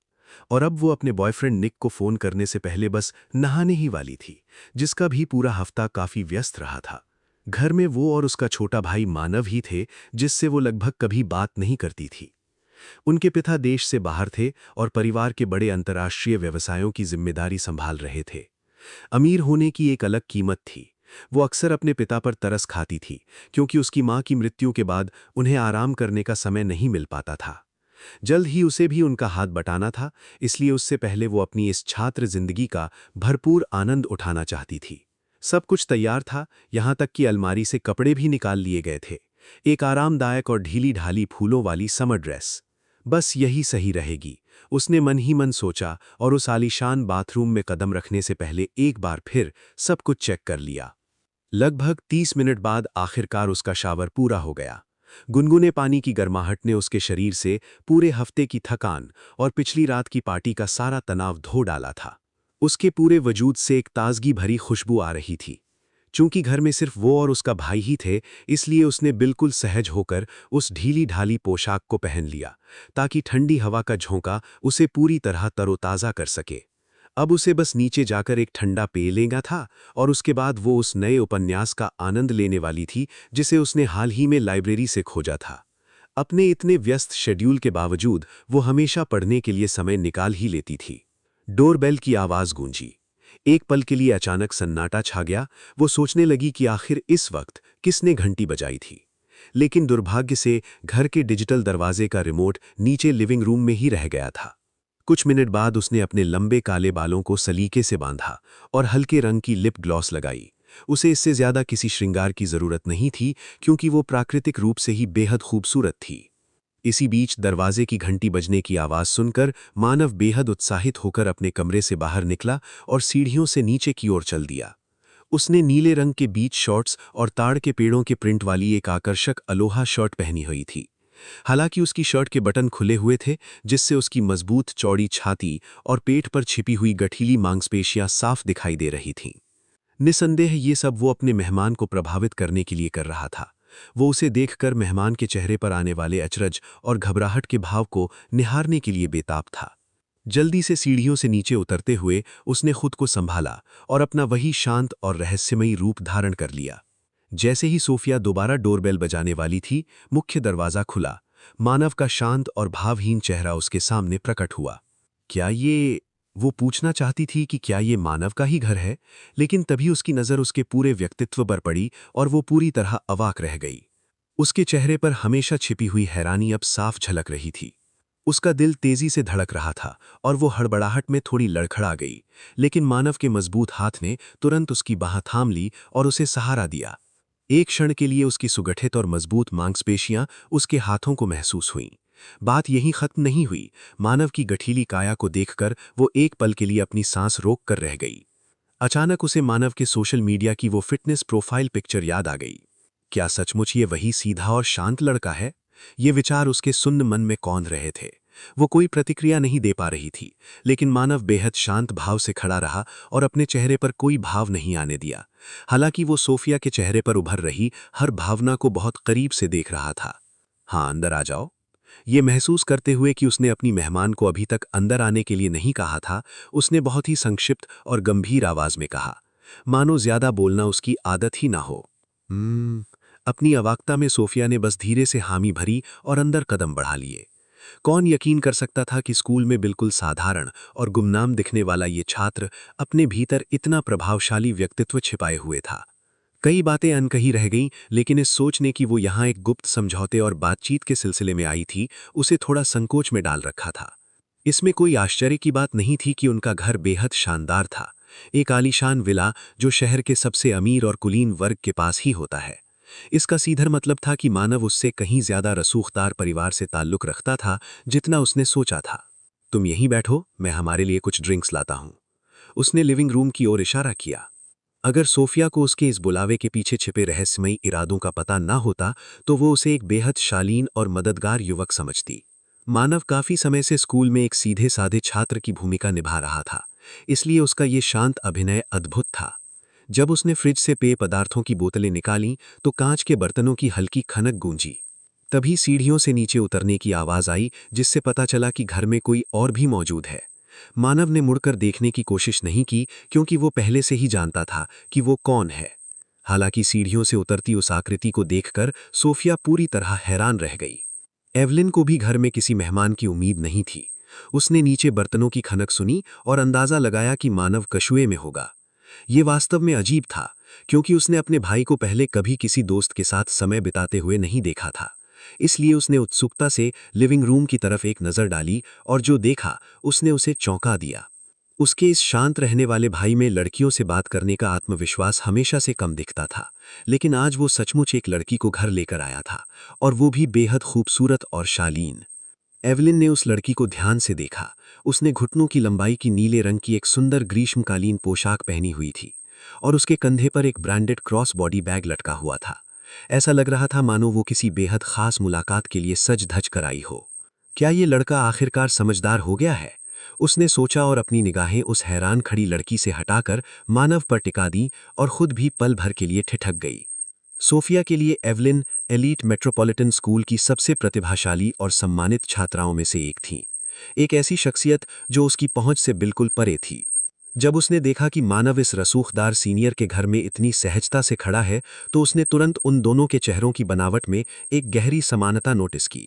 और अब वो अपने बॉयफ्रेंड निक को फोन करने से पहले बस नहाने ही वाली थी, जिसका भी पूरा हफ्ता काफी व्यस्त रहा था। घर में वो और उसका छोटा भाई मानव ही थे जिससे वो लगभग कभी बात नहीं करती थी। उनके पिता देश से बाहर थे और परिवार के बड़े अंतर्राष्ट्रीय व्यवसायों की जिम्मेदारी संभाल रहे थे। अमीर होने की एक अलग कीमत थी। वो अक्सर अपने पिता पर तरस खाती थी क्योंकि उसकी मां की मृत्यु के बाद उन्हें आराम करने का समय नहीं मिल पाता था। जल्द ही उसे भी उनका हाथ बटाना था, इसलिए उससे पहले वो अपनी इस छात्र जिंदगी का भरपूर आनंद उठाना चाहती थी। सब कुछ तैयार था, यहाँ तक कि अलमारी से कपड़े भी निकाल लिए गए थे। एक आरामदायक और ढीली ढाली फूलों वाली समर ड्रेस, बस यही सही रहेगी, उसने मन ही मन सोचा और उस आलीशान बाथरूम में कदम रखने से पहले एक बार फिर सब कुछ चेक कर लिया। लगभग 30 मिनट बाद आखिरकार उसका शावर पूरा हो गया। गुनगुने पानी की गर्माहट ने उसके शरीर से पूरे हफ्ते की थकान और पिछली रात की पार्टी का सारा तनाव धो डाला था। उसके पूरे वजूद से एक ताजगी भरी खुशबू आ रही थी। चूंकि घर में सिर्फ वो और उसका भाई ही थे, इसलिए उसने बिल्कुल सहज होकर उस ढीली ढाली पोशाक को पहन लिया ताकि ठंडी हवा का झोंका उसे पूरी तरह तरोताज़ा कर सके। अब उसे बस नीचे जाकर एक ठंडा पेय लेना था और उसके बाद वो उस नए उपन्यास का आनंद लेने वाली थी जिसे उसने हाल ही में लाइब्रेरी से खोजा था। अपने इतने व्यस्त शेड्यूल के बावजूद वो हमेशा पढ़ने के लिए समय निकाल ही लेती थी। डोरबेल की आवाज़ गूंजी। एक पल के लिए अचानक सन्नाटा छा गया। वो सोचने लगी कि आखिर इस वक्त किसने घंटी बजाई थी, लेकिन दुर्भाग्य से घर के डिजिटल दरवाजे का रिमोट नीचे लिविंग रूम में ही रह गया था। कुछ मिनट बाद उसने अपने लंबे काले बालों को सलीके से बांधा और हल्के रंग की लिप ग्लॉस लगाई। उसे इससे ज्यादा किसी श्रृंगार की जरूरत नहीं थी क्योंकि वो प्राकृतिक रूप से ही बेहद खूबसूरत थी। इसी बीच दरवाजे की घंटी बजने की आवाज़ सुनकर मानव बेहद उत्साहित होकर अपने कमरे से बाहर निकला और सीढ़ियों से नीचे की ओर चल दिया। उसने नीले रंग के बीच शॉर्ट्स और ताड़ के पेड़ों के प्रिंट वाली एक आकर्षक अलोहा शर्ट पहनी हुई थी। हालांकि उसकी शर्ट के बटन खुले हुए थे, जिससे उसकी मजबूत चौड़ी छाती और पेट पर छिपी हुई गठीली मांसपेशियां साफ दिखाई दे रही थीं। निसंदेह ये सब वो अपने मेहमान को प्रभावित करने के लिए कर रहा था। वो उसे देखकर मेहमान के चेहरे पर आने वाले अचरज और घबराहट के भाव को निहारने के लिए बेताब था। जल्दी से सीढ़ियों से नीचे उतरते हुए उसने खुद को संभाला और अपना वही शांत और रहस्यमयी रूप धारण कर लिया। जैसे ही सोफिया दोबारा डोरबेल बजाने वाली थी, मुख्य दरवाजा खुला। मानव का शांत और भावहीन चेहरा उसके सामने प्रकट हुआ। क्या ये, वो पूछना चाहती थी कि क्या ये मानव का ही घर है, लेकिन तभी उसकी नज़र उसके पूरे व्यक्तित्व पर पड़ी और वो पूरी तरह अवाक रह गई। उसके चेहरे पर हमेशा छिपी हुई हैरानी अब साफ झलक रही थी। उसका दिल तेजी से धड़क रहा था और वो हड़बड़ाहट में थोड़ी लड़खड़ा गई, लेकिन मानव के मजबूत हाथ ने तुरंत उसकी बाह थाम ली और उसे सहारा दिया। एक क्षण के लिए उसकी सुगठित और मजबूत मांसपेशियां उसके हाथों को महसूस हुईं। बात यहीं खत्म नहीं हुई। मानव की गठीली काया को देखकर वो एक पल के लिए अपनी सांस रोक कर रह गई। अचानक उसे मानव के सोशल मीडिया की वो फिटनेस प्रोफाइल पिक्चर याद आ गई। क्या सचमुच ये वही सीधा और शांत लड़का है? ये विचार उसके सुन्न मन में कौंध रहे थे। वो कोई प्रतिक्रिया नहीं दे पा रही थी, लेकिन मानव बेहद शांत भाव से खड़ा रहा और अपने चेहरे पर कोई भाव नहीं आने दिया। हालांकि वो सोफिया के चेहरे पर उभर रही हर भावना को बहुत करीब से देख रहा था। हाँ, अंदर आ जाओ। ये महसूस करते हुए कि उसने अपनी मेहमान को अभी तक अंदर आने के लिए नहीं कहा था, उसने बहुत ही संक्षिप्त और गंभीर आवाज में कहा, मानो ज्यादा बोलना उसकी आदत ही ना हो। अपनी अवाकता में सोफिया ने बस धीरे से हामी भरी और अंदर कदम बढ़ा लिए। कौन यकीन कर सकता था कि स्कूल में बिल्कुल साधारण और गुमनाम दिखने वाला ये छात्र अपने भीतर इतना प्रभावशाली व्यक्तित्व छिपाए हुए था। कई बातें अनकही रह गईं, लेकिन इस सोचने कि वो यहाँ एक गुप्त समझौते और बातचीत के सिलसिले में आई थी, उसे थोड़ा संकोच में डाल रखा था। इसमें कोई आश्चर्य की बात नहीं थी कि उनका घर बेहद शानदार था, एक आलीशान विला जो शहर के सबसे अमीर और कुलीन वर्ग के पास ही होता है। इसका सीधा मतलब था कि मानव उससे कहीं ज्यादा रसूखदार परिवार से ताल्लुक रखता था जितना उसने सोचा था। तुम यहीं बैठो, मैं हमारे लिए कुछ ड्रिंक्स लाता हूं। उसने लिविंग रूम की ओर इशारा किया। अगर सोफिया को उसके इस बुलावे के पीछे छिपे रहस्यमयी इरादों का पता ना होता तो वो उसे एक बेहद शालीन और मददगार युवक समझती। मानव काफी समय से स्कूल में एक सीधे साधे छात्र की भूमिका निभा रहा था, इसलिए उसका ये शांत अभिनय अद्भुत था। जब उसने फ्रिज से पेय पदार्थों की बोतलें निकालीं तो कांच के बर्तनों की हल्की खनक गूंजी। तभी सीढ़ियों से नीचे उतरने की आवाज आई, जिससे पता चला कि घर में कोई और भी मौजूद है। मानव ने मुड़कर देखने की कोशिश नहीं की क्योंकि वो पहले से ही जानता था कि वो कौन है। हालांकि सीढ़ियों से उतरती उस आकृति को देखकर सोफिया पूरी तरह हैरान रह गई। एवलिन को भी घर में किसी मेहमान की उम्मीद नहीं थी। उसने नीचे बर्तनों की खनक सुनी और अंदाजा लगाया कि मानव कछुए में होगा। ये वास्तव में अजीब था, क्योंकि उसने अपने भाई को पहले कभी किसी दोस्त के साथ समय बिताते हुए नहीं देखा था। इसलिए उसने उत्सुकता से लिविंग रूम की तरफ एक नज़र डाली और जो देखा उसने उसे चौंका दिया। उसके इस शांत रहने वाले भाई में लड़कियों से बात करने का आत्मविश्वास हमेशा से कम दिखता था, लेकिन आज वो सचमुच एक लड़की को घर लेकर आया था, और वो भी बेहद खूबसूरत और शालीन। एवलिन ने उस लड़की को ध्यान से देखा। उसने घुटनों की लंबाई की नीले रंग की एक सुंदर ग्रीष्मकालीन पोशाक पहनी हुई थी और उसके कंधे पर एक ब्रांडेड क्रॉस बॉडी बैग लटका हुआ था। ऐसा लग रहा था मानो वो किसी बेहद खास मुलाकात के लिए सज धज कर आई हो। क्या ये लड़का आखिरकार समझदार हो गया है? उसने सोचा और अपनी निगाहें उस हैरान खड़ी लड़की से हटाकर मानव पर टिका दी और खुद भी पल भर के लिए ठिठक गई। सोफिया के लिए एवलिन एलीट मेट्रोपॉलिटन स्कूल की सबसे प्रतिभाशाली और सम्मानित छात्राओं में से एक थी। एक ऐसी शख्सियत जो उसकी पहुंच से बिल्कुल परे थी। जब उसने देखा कि मानव इस रसूखदार सीनियर के घर में इतनी सहजता से खड़ा है, तो उसने तुरंत उन दोनों के चेहरों की बनावट में एक गहरी समानता नोटिस की।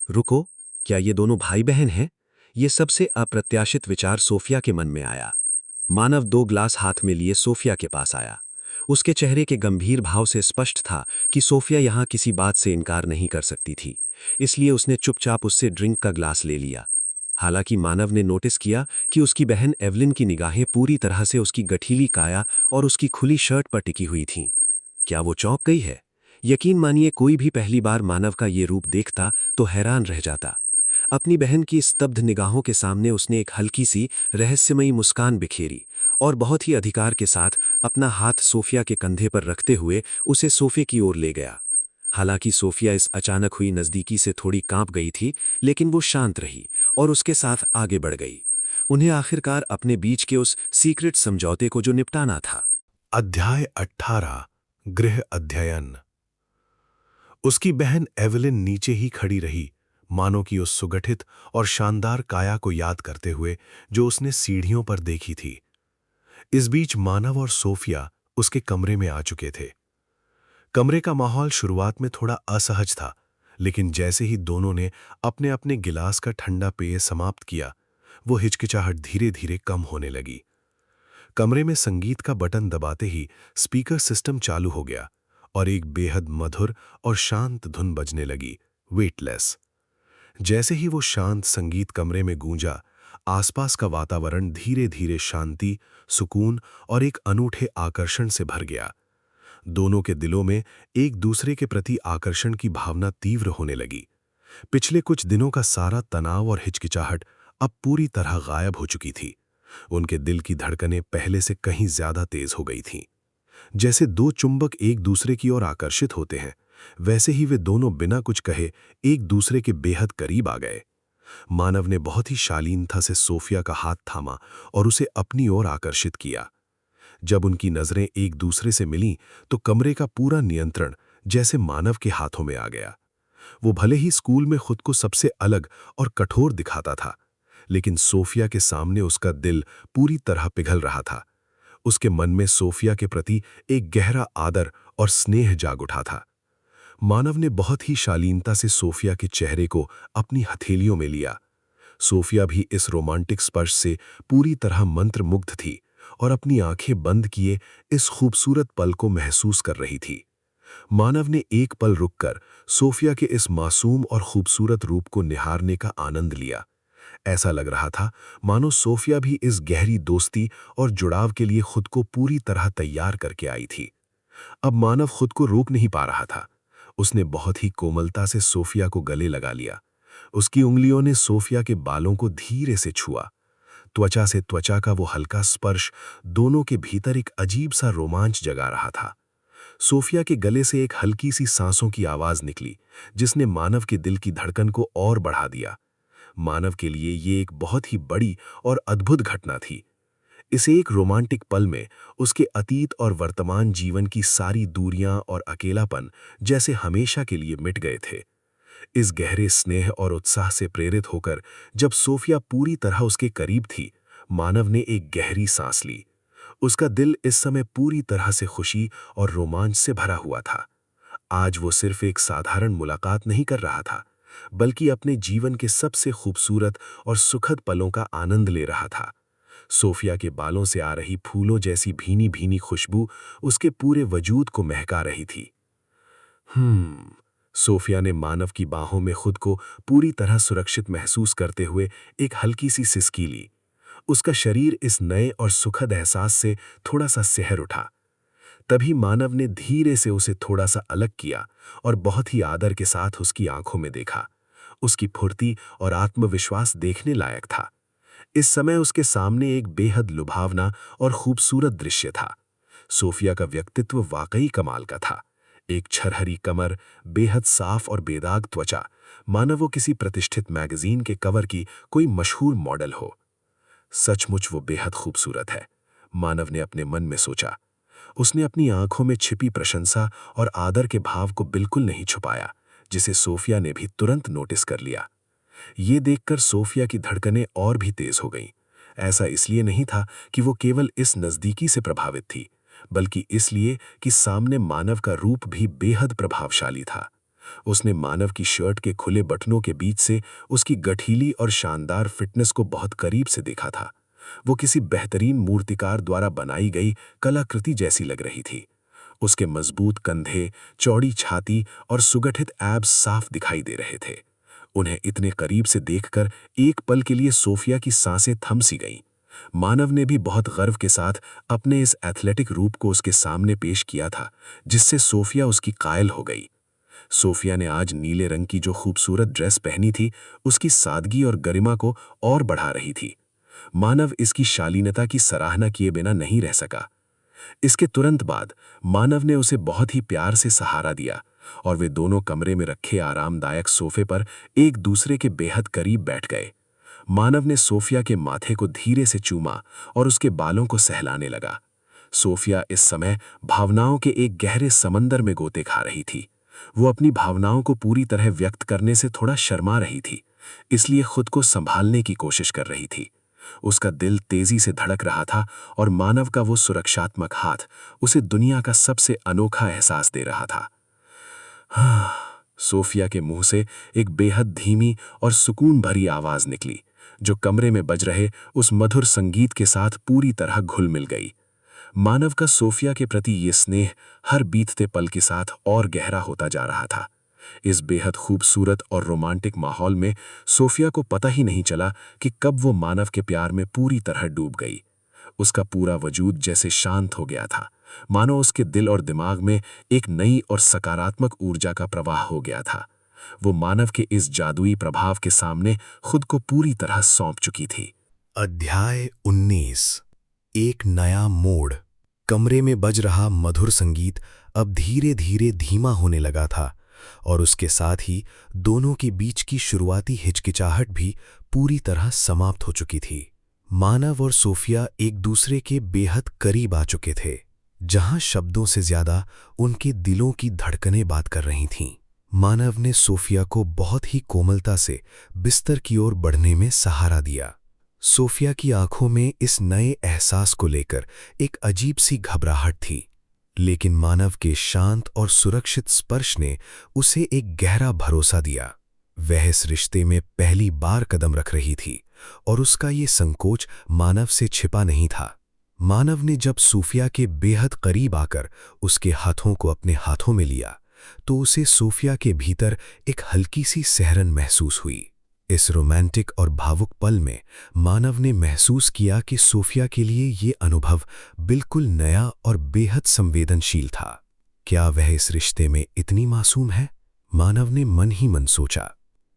रुको, क्या ये दोनों भाई बहन हैं? ये सबसे अप्रत्याशित विचार सोफिया के मन में आया। मानव 2 ग्लास हाथ में लिए सोफिया के पास आया। उसके चेहरे के गंभीर भाव से स्पष्ट था कि सोफिया यहाँ किसी बात से इनकार नहीं कर सकती थी, इसलिए उसने चुपचाप उससे ड्रिंक का ग्लास ले लिया। हालांकि मानव ने नोटिस किया कि उसकी बहन एवलिन की निगाहें पूरी तरह से उसकी गठीली काया और उसकी खुली शर्ट पर टिकी हुई थीं। क्या वो चौंक गई है? यकीन मानिए, कोई भी पहली बार मानव का ये रूप देखता तो हैरान रह जाता। अपनी बहन की स्तब्ध निगाहों के सामने उसने एक हल्की सी रहस्यमयी मुस्कान बिखेरी और बहुत ही अधिकार के साथ अपना हाथ सोफिया के कंधे पर रखते हुए उसे सोफे की ओर ले गया। हालांकि सोफिया इस अचानक हुई नज़दीकी से थोड़ी कांप गई थी, लेकिन वो शांत रही और उसके साथ आगे बढ़ गई। उन्हें आखिरकार अपने बीच के उस सीक्रेट समझौते को जो निपटाना था। अध्याय 18 गृह अध्ययन। उसकी बहन एवलिन नीचे ही खड़ी रही, मानो कि उस सुगठित और शानदार काया को याद करते हुए जो उसने सीढ़ियों पर देखी थी। इस बीच मानव और सोफिया उसके कमरे में आ चुके थे। कमरे का माहौल शुरुआत में थोड़ा असहज था, लेकिन जैसे ही दोनों ने अपने अपने गिलास का ठंडा पेय समाप्त किया, वो हिचकिचाहट धीरे धीरे कम होने लगी। कमरे में संगीत का बटन दबाते ही स्पीकर सिस्टम चालू हो गया और एक बेहद मधुर और शांत धुन बजने लगी, वेटलेस। जैसे ही वो शांत संगीत कमरे में गूंजा, आसपास का वातावरण धीरे धीरे शांति, सुकून और एक अनूठे आकर्षण से भर गया। दोनों के दिलों में एक दूसरे के प्रति आकर्षण की भावना तीव्र होने लगी। पिछले कुछ दिनों का सारा तनाव और हिचकिचाहट अब पूरी तरह गायब हो चुकी थी। उनके दिल की धड़कनें पहले से कहीं ज्यादा तेज हो गई थीं। जैसे 2 चुंबक एक दूसरे की ओर आकर्षित होते हैं, वैसे ही वे दोनों बिना कुछ कहे एक दूसरे के बेहद करीब आ गए। मानव ने बहुत ही शालीनता से सोफिया का हाथ थामा और उसे अपनी ओर आकर्षित किया। जब उनकी नजरें एक दूसरे से मिलीं, तो कमरे का पूरा नियंत्रण जैसे मानव के हाथों में आ गया। वो भले ही स्कूल में खुद को सबसे अलग और कठोर दिखाता था, लेकिन सोफिया के सामने उसका दिल पूरी तरह पिघल रहा था। उसके मन में सोफिया के प्रति एक गहरा आदर और स्नेह जाग उठा था। मानव ने बहुत ही शालीनता से सोफिया के चेहरे को अपनी हथेलियों में लिया। सोफिया भी इस रोमांटिक स्पर्श से पूरी तरह मंत्रमुग्ध थी और अपनी आंखें बंद किए इस खूबसूरत पल को महसूस कर रही थी। मानव ने एक पल रुककर सोफिया के इस मासूम और खूबसूरत रूप को निहारने का आनंद लिया। ऐसा लग रहा था मानो सोफिया भी इस गहरी दोस्ती और जुड़ाव के लिए खुद को पूरी तरह तैयार करके आई थी। अब मानव खुद को रोक नहीं पा रहा था। उसने बहुत ही कोमलता से सोफिया को गले लगा लिया। उसकी उंगलियों ने सोफिया के बालों को धीरे से छुआ। त्वचा से त्वचा का वो हल्का स्पर्श दोनों के भीतर एक अजीब सा रोमांच जगा रहा था। सोफिया के गले से एक हल्की सी सांसों की आवाज निकली, जिसने मानव के दिल की धड़कन को और बढ़ा दिया। मानव के लिए ये एक बहुत ही बड़ी और अद्भुत घटना थी। इस एक रोमांटिक पल में उसके अतीत और वर्तमान जीवन की सारी दूरियां और अकेलापन जैसे हमेशा के लिए मिट गए थे। इस गहरे स्नेह और उत्साह से प्रेरित होकर जब सोफिया पूरी तरह उसके करीब थी, मानव ने एक गहरी सांस ली। उसका दिल इस समय पूरी तरह से खुशी और रोमांच से भरा हुआ था। आज वो सिर्फ एक साधारण मुलाकात नहीं कर रहा था, बल्कि अपने जीवन के सबसे खूबसूरत और सुखद पलों का आनंद ले रहा था। सोफिया के बालों से आ रही फूलों जैसी भीनी भीनी खुशबू उसके पूरे वजूद को महका रही थी। सोफिया ने मानव की बाहों में खुद को पूरी तरह सुरक्षित महसूस करते हुए एक हल्की सी सिसकी ली। उसका शरीर इस नए और सुखद एहसास से थोड़ा सा सहर उठा। तभी मानव ने धीरे से उसे थोड़ा सा अलग किया और बहुत ही आदर के साथ उसकी आंखों में देखा। उसकी फुर्ती और आत्मविश्वास देखने लायक था। इस समय उसके सामने एक बेहद लुभावना और खूबसूरत दृश्य था। सोफिया का व्यक्तित्व वाकई कमाल का था। एक छरहरी कमर, बेहद साफ और बेदाग त्वचा, मानो वो किसी प्रतिष्ठित मैगजीन के कवर की कोई मशहूर मॉडल हो। सचमुच वो बेहद खूबसूरत है, मानव ने अपने मन में सोचा। उसने अपनी आंखों में छिपी प्रशंसा और आदर के भाव को बिल्कुल नहीं छुपाया, जिसे सोफिया ने भी तुरंत नोटिस कर लिया। ये देखकर सोफिया की धड़कनें और भी तेज हो गईं। ऐसा इसलिए नहीं था कि वो केवल इस नज़दीकी से प्रभावित थी, बल्कि इसलिए कि सामने मानव का रूप भी बेहद प्रभावशाली था। उसने मानव की शर्ट के खुले बटनों के बीच से उसकी गठीली और शानदार फिटनेस को बहुत करीब से देखा था। वो किसी बेहतरीन मूर्तिकार द्वारा बनाई गई कलाकृति जैसी लग रही थी। उसके मजबूत कंधे, चौड़ी छाती और सुगठित एब्स साफ दिखाई दे रहे थे। उन्हें इतने करीब से देखकर एक पल के लिए सोफिया की सांसें थम सी गईं। मानव ने भी बहुत गर्व के साथ अपने इस एथलेटिक रूप को उसके सामने पेश किया था, जिससे सोफिया उसकी कायल हो गई। सोफिया ने आज नीले रंग की जो खूबसूरत ड्रेस पहनी थी, उसकी सादगी और गरिमा को और बढ़ा रही थी। मानव इसकी शालीनता की सराहना किए बिना नहीं रह सका। इसके तुरंत बाद मानव ने उसे बहुत ही प्यार से सहारा दिया और वे दोनों कमरे में रखे आरामदायक सोफे पर एक दूसरे के बेहद करीब बैठ गए। मानव ने सोफिया के माथे को धीरे से चूमा और उसके बालों को सहलाने लगा। सोफिया इस समय भावनाओं के एक गहरे समंदर में गोते खा रही थी। वो अपनी भावनाओं को पूरी तरह व्यक्त करने से थोड़ा शर्मा रही थी, इसलिए खुद को संभालने की कोशिश कर रही थी। उसका दिल तेजी से धड़क रहा था और मानव का वो सुरक्षात्मक हाथ उसे दुनिया का सबसे अनोखा एहसास दे रहा था। सोफिया के मुंह से एक बेहद धीमी और सुकून भरी आवाज निकली, जो कमरे में बज रहे उस मधुर संगीत के साथ पूरी तरह घुल मिल गई। मानव का सोफिया के प्रति ये स्नेह हर बीतते पल के साथ और गहरा होता जा रहा था। इस बेहद खूबसूरत और रोमांटिक माहौल में सोफिया को पता ही नहीं चला कि कब वो मानव के प्यार में पूरी तरह डूब गई। उसका पूरा वजूद जैसे शांत हो गया था, मानो उसके दिल और दिमाग में एक नई और सकारात्मक ऊर्जा का प्रवाह हो गया था। वो मानव के इस जादुई प्रभाव के सामने खुद को पूरी तरह सौंप चुकी थी। अध्याय 19। एक नया मोड़। कमरे में बज रहा मधुर संगीत अब धीरे धीरे धीमा होने लगा था और उसके साथ ही दोनों के बीच की शुरुआती हिचकिचाहट भी पूरी तरह समाप्त हो चुकी थी। मानव और सोफिया एक दूसरे के बेहद करीब आ चुके थे, जहां शब्दों से ज्यादा उनके दिलों की धड़कनें बात कर रही थीं। मानव ने सोफिया को बहुत ही कोमलता से बिस्तर की ओर बढ़ने में सहारा दिया। सोफिया की आंखों में इस नए एहसास को लेकर एक अजीब सी घबराहट थी, लेकिन मानव के शांत और सुरक्षित स्पर्श ने उसे एक गहरा भरोसा दिया। वह इस रिश्ते में पहली बार कदम रख रही थी और उसका ये संकोच मानव से छिपा नहीं था। मानव ने जब सोफिया के बेहद करीब आकर उसके हाथों को अपने हाथों में लिया, तो उसे सोफिया के भीतर एक हल्की सी सहरन महसूस हुई। इस रोमांटिक और भावुक पल में मानव ने महसूस किया कि सोफिया के लिए ये अनुभव बिल्कुल नया और बेहद संवेदनशील था। क्या वह इस रिश्ते में इतनी मासूम है? मानव ने मन ही मन सोचा।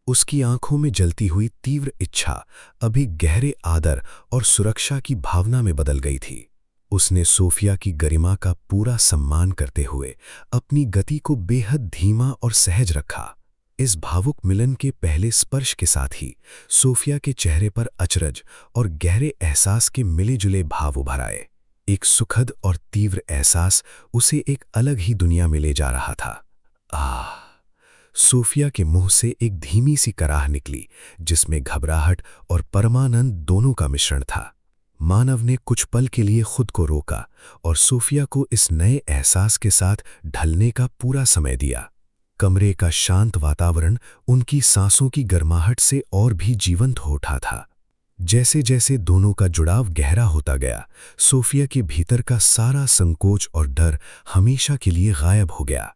उसकी आंखों में जलती हुई तीव्र इच्छा अभी गहरे आदर और सुरक्षा की भावना में बदल गई थी। उसने सोफिया की गरिमा का पूरा सम्मान करते हुए अपनी गति को बेहद धीमा और सहज रखा। इस भावुक मिलन के पहले स्पर्श के साथ ही सोफिया के चेहरे पर अचरज और गहरे एहसास के मिले-जुले भाव उभर आए। एक सुखद और तीव्र एहसास उसे एक अलग ही दुनिया में ले जा रहा था। सोफिया के मुंह से एक धीमी सी कराह निकली, जिसमें घबराहट और परमानंद दोनों का मिश्रण था। मानव ने कुछ पल के लिए खुद को रोका और सोफिया को इस नए एहसास के साथ ढलने का पूरा समय दिया। कमरे का शांत वातावरण उनकी सांसों की गर्माहट से और भी जीवंत हो उठा था। जैसे जैसे दोनों का जुड़ाव गहरा होता गया, सोफिया के भीतर का सारा संकोच और डर हमेशा के लिए गायब हो गया।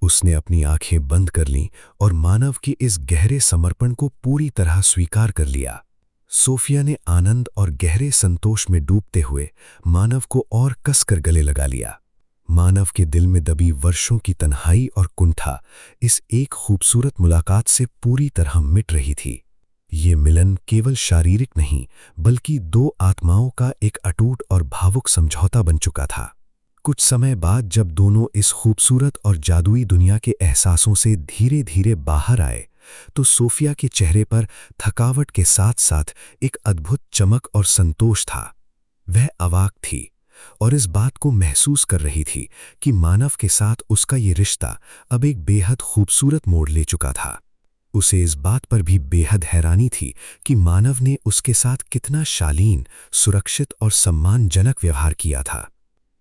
उसने अपनी आंखें बंद कर लीं और मानव के इस गहरे समर्पण को पूरी तरह स्वीकार कर लिया। सोफिया ने आनंद और गहरे संतोष में डूबते हुए मानव को और कसकर गले लगा लिया। मानव के दिल में दबी वर्षों की तन्हाई और कुंठा इस एक खूबसूरत मुलाकात से पूरी तरह मिट रही थी। ये मिलन केवल शारीरिक नहीं, बल्कि दो आत्माओं का एक अटूट और भावुक समझौता बन चुका था। कुछ समय बाद जब दोनों इस खूबसूरत और जादुई दुनिया के एहसासों से धीरे धीरे बाहर आए, तो सोफिया के चेहरे पर थकावट के साथ साथ एक अद्भुत चमक और संतोष था। वह अवाक थी और इस बात को महसूस कर रही थी कि मानव के साथ उसका ये रिश्ता अब एक बेहद खूबसूरत मोड़ ले चुका था। उसे इस बात पर भी बेहद हैरानी थी कि मानव ने उसके साथ कितना शालीन, सुरक्षित और सम्मानजनक व्यवहार किया था।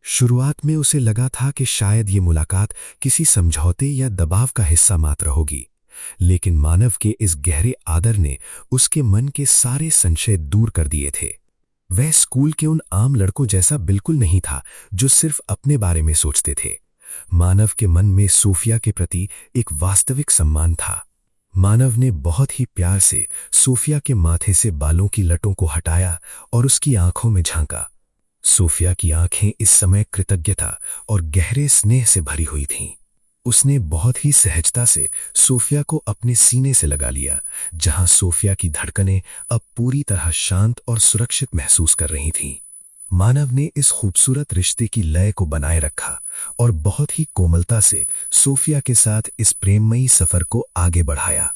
शुरुआत में उसे लगा था कि शायद ये मुलाकात किसी समझौते या दबाव का हिस्सा मात्र होगी, लेकिन मानव के इस गहरे आदर ने उसके मन के सारे संशय दूर कर दिए थे। वह स्कूल के उन आम लड़कों जैसा बिल्कुल नहीं था जो सिर्फ अपने बारे में सोचते थे। मानव के मन में सोफिया के प्रति एक वास्तविक सम्मान था। मानव ने बहुत ही प्यार से सोफिया के माथे से बालों की लटों को हटाया और उसकी आंखों में झांका। सोफिया की आंखें इस समय कृतज्ञता और गहरे स्नेह से भरी हुई थीं। उसने बहुत ही सहजता से सोफिया को अपने सीने से लगा लिया, जहां सोफिया की धड़कनें अब पूरी तरह शांत और सुरक्षित महसूस कर रही थीं। मानव ने इस खूबसूरत रिश्ते की लय को बनाए रखा और बहुत ही कोमलता से सोफिया के साथ इस प्रेममयी सफर को आगे बढ़ाया।